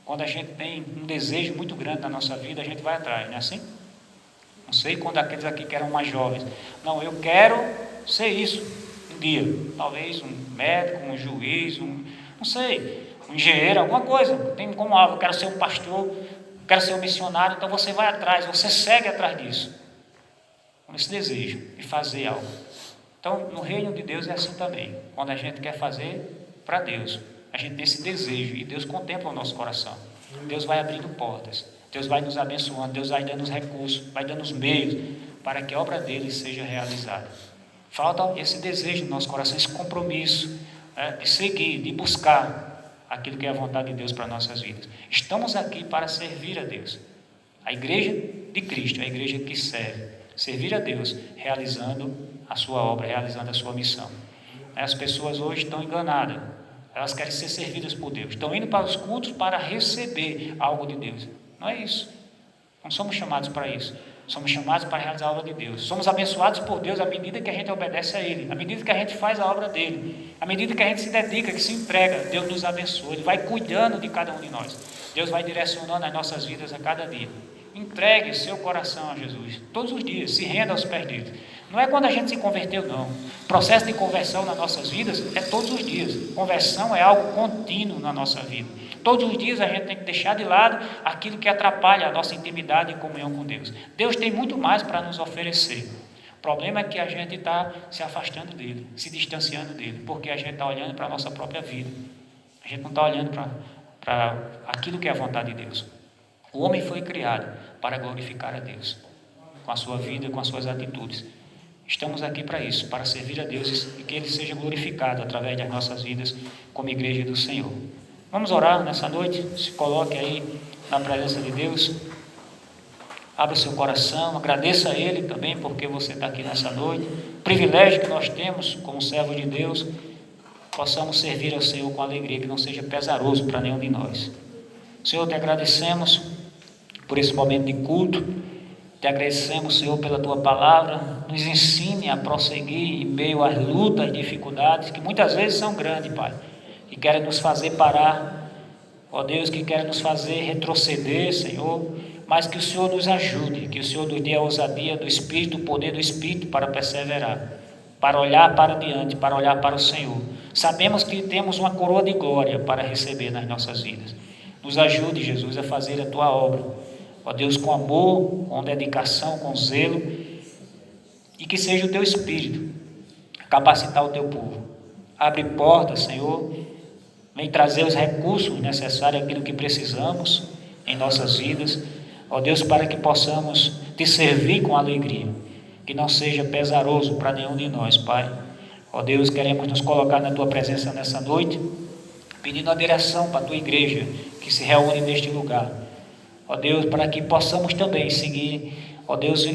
Quando a gente tem um desejo muito grande na nossa vida, a gente vai atrás, não é assim? Não sei quando aqueles aqui que eram mais jovens. Não, eu quero ser isso um dia. Talvez um médico, um juiz, não sei, um engenheiro, alguma coisa. Tem como algo, eu quero ser um pastor, quero ser um missionário. Então você vai atrás, você segue atrás disso. Com esse desejo de fazer algo. Então, no reino de Deus é assim também. Quando a gente quer fazer para Deus, a gente tem esse desejo e Deus contempla o nosso coração. Deus vai abrindo portas, Deus vai nos abençoando, Deus vai dando os recursos, vai dando os meios para que a obra dele seja realizada. Falta esse desejo no nosso coração, esse compromisso de seguir, de buscar aquilo que é a vontade de Deus para nossas vidas. Estamos aqui para servir a Deus. A igreja de Cristo, a igreja que serve, servir a Deus, realizando a sua obra, realizando a sua missão. As pessoas hoje estão enganadas. Elas querem ser servidas por Deus. Estão indo para os cultos para receber algo de Deus. Não é isso. Não somos chamados para isso. Somos chamados para realizar a obra de Deus. Somos abençoados por Deus à medida que a gente obedece a Ele. À medida que a gente faz a obra dEle. À medida que a gente se dedica, que se entrega. Deus nos abençoa. Ele vai cuidando de cada um de nós. Deus vai direcionando as nossas vidas a cada dia. Entregue seu coração a Jesus. Todos os dias. Se renda aos pés dele. Não é quando a gente se converteu, não. O processo de conversão nas nossas vidas é todos os dias. Conversão é algo contínuo na nossa vida. Todos os dias a gente tem que deixar de lado aquilo que atrapalha a nossa intimidade e comunhão com Deus. Deus tem muito mais para nos oferecer. O problema é que a gente está se afastando dele, se distanciando dele, porque a gente está olhando para a nossa própria vida. A gente não está olhando para aquilo que é a vontade de Deus. O homem foi criado para glorificar a Deus, com a sua vida, com as suas atitudes. Estamos aqui para isso, para servir a Deus e que Ele seja glorificado através das nossas vidas como igreja do Senhor. Vamos orar nessa noite? Se coloque aí na presença de Deus. Abra seu coração, agradeça a Ele também porque você está aqui nessa noite. O privilégio que nós temos como servos de Deus, possamos servir ao Senhor com alegria, que não seja pesaroso para nenhum de nós. Senhor, te agradecemos por esse momento de culto. Te agradecemos, Senhor, pela Tua palavra. Nos ensine a prosseguir em meio às lutas e dificuldades, que muitas vezes são grandes, Pai, que querem nos fazer parar, ó Deus, que querem nos fazer retroceder, Senhor, mas que o Senhor nos ajude, que o Senhor nos dê a ousadia do Espírito, o poder do Espírito para perseverar, para olhar para diante, para olhar para o Senhor. Sabemos que temos uma coroa de glória para receber nas nossas vidas. Nos ajude, Jesus, a fazer a tua obra. Ó Deus, com amor, com dedicação, com zelo, e que seja o teu Espírito capacitar o teu povo. Abre portas, Senhor, vem trazer os recursos necessários, aquilo que precisamos em nossas vidas, ó Deus, para que possamos te servir com alegria, que não seja pesaroso para nenhum de nós, Pai. Ó Deus, queremos nos colocar na tua presença nessa noite, pedindo a direção para a tua igreja que se reúne neste lugar. Ó Deus, para que possamos também seguir, ó Deus,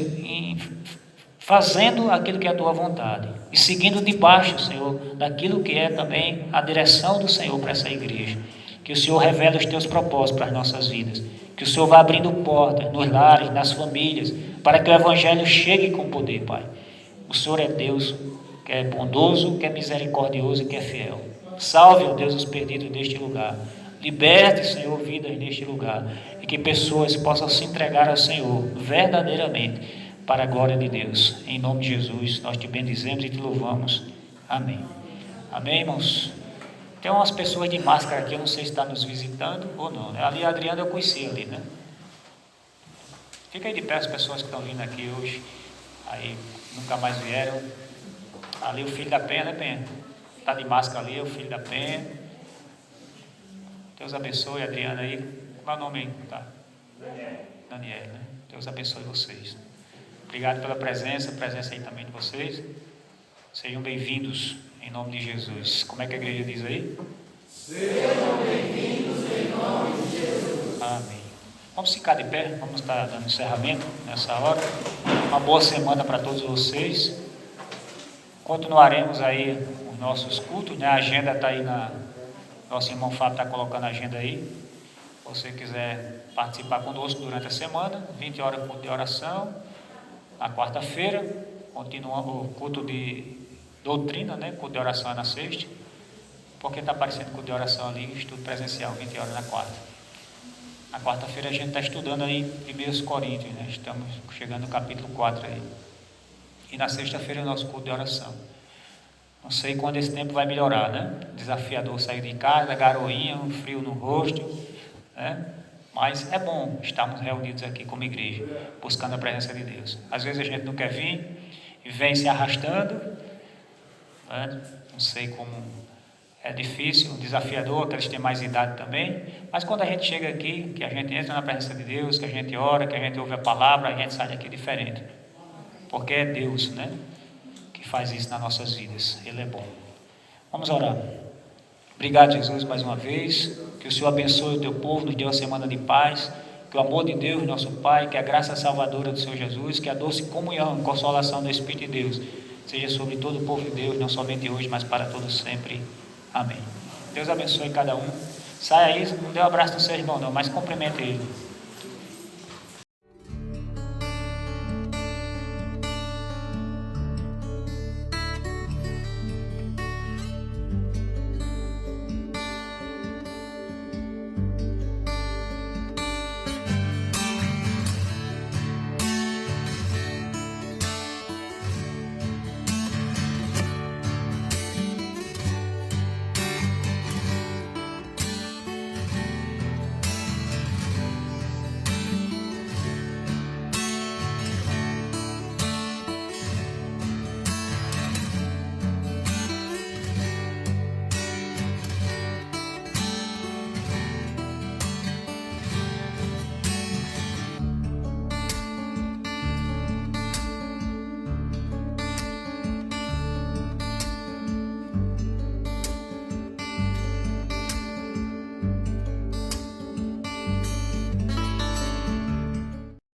fazendo aquilo que é a tua vontade e seguindo debaixo, Senhor, daquilo que é também a direção do Senhor para essa igreja. Que o Senhor revele os teus propósitos para as nossas vidas, que o Senhor vá abrindo portas nos lares, nas famílias, para que o evangelho chegue com poder, Pai. O Senhor é Deus que é bondoso, que é misericordioso e que é fiel. Salve, ó Deus, os perdidos deste lugar. Liberte, Senhor, vidas neste lugar, e que pessoas possam se entregar ao Senhor verdadeiramente, para a glória de Deus. Em nome de Jesus, nós te bendizemos e te louvamos. Amém. Amém, irmãos? Tem umas pessoas de máscara aqui, eu não sei se está nos visitando ou não, né? Ali a Adriana eu conheci ali, né? Fica aí de pé as pessoas que estão vindo aqui hoje, aí nunca mais vieram. Ali o filho da Penha, né, Penha? Está de máscara ali, o filho da Penha. Deus abençoe, Adriana aí. Como é o nome aí? Tá? Daniel, né? Deus abençoe vocês. Obrigado pela presença aí também de vocês. Sejam bem-vindos em nome de Jesus. Como é que a igreja diz aí? Sejam bem-vindos em nome de Jesus. Amém. Vamos ficar de pé, vamos estar dando encerramento nessa hora. Uma boa semana para todos vocês. Continuaremos aí os nossos cultos, né? A agenda está aí nosso irmão Fábio está colocando a agenda aí. Se você quiser participar conosco durante a semana, 20 horas culto de oração. Na quarta-feira, continua o culto de doutrina, né? Culto de oração é na sexta. Porque está aparecendo culto de oração ali, estudo presencial, 20 horas na quarta. Na quarta-feira a gente está estudando aí 1 Coríntios, né? Estamos chegando no capítulo 4 aí. E na sexta-feira é o nosso culto de oração. Não sei quando esse tempo vai melhorar, né? Desafiador sair de casa, garoinha, um frio no rosto, né? Mas é bom estarmos reunidos aqui como igreja, buscando a presença de Deus. Às vezes a gente não quer vir e vem se arrastando, né? Não sei como é difícil, desafiador, aqueles que têm mais idade também. Mas quando a gente chega aqui, que a gente entra na presença de Deus, que a gente ora, que a gente ouve a palavra, a gente sai daqui diferente. Porque é Deus, né, que faz isso nas nossas vidas. Ele é bom. Vamos orar. Obrigado, Jesus, mais uma vez. Que o Senhor abençoe o teu povo, nos dê uma semana de paz. Que o amor de Deus, nosso Pai, que a graça salvadora do Senhor Jesus, que a doce comunhão, consolação do Espírito de Deus, seja sobre todo o povo de Deus, não somente hoje, mas para todos sempre. Amém. Deus abençoe cada um. Saia aí, não dê um abraço no seu irmão não, mas cumprimente ele.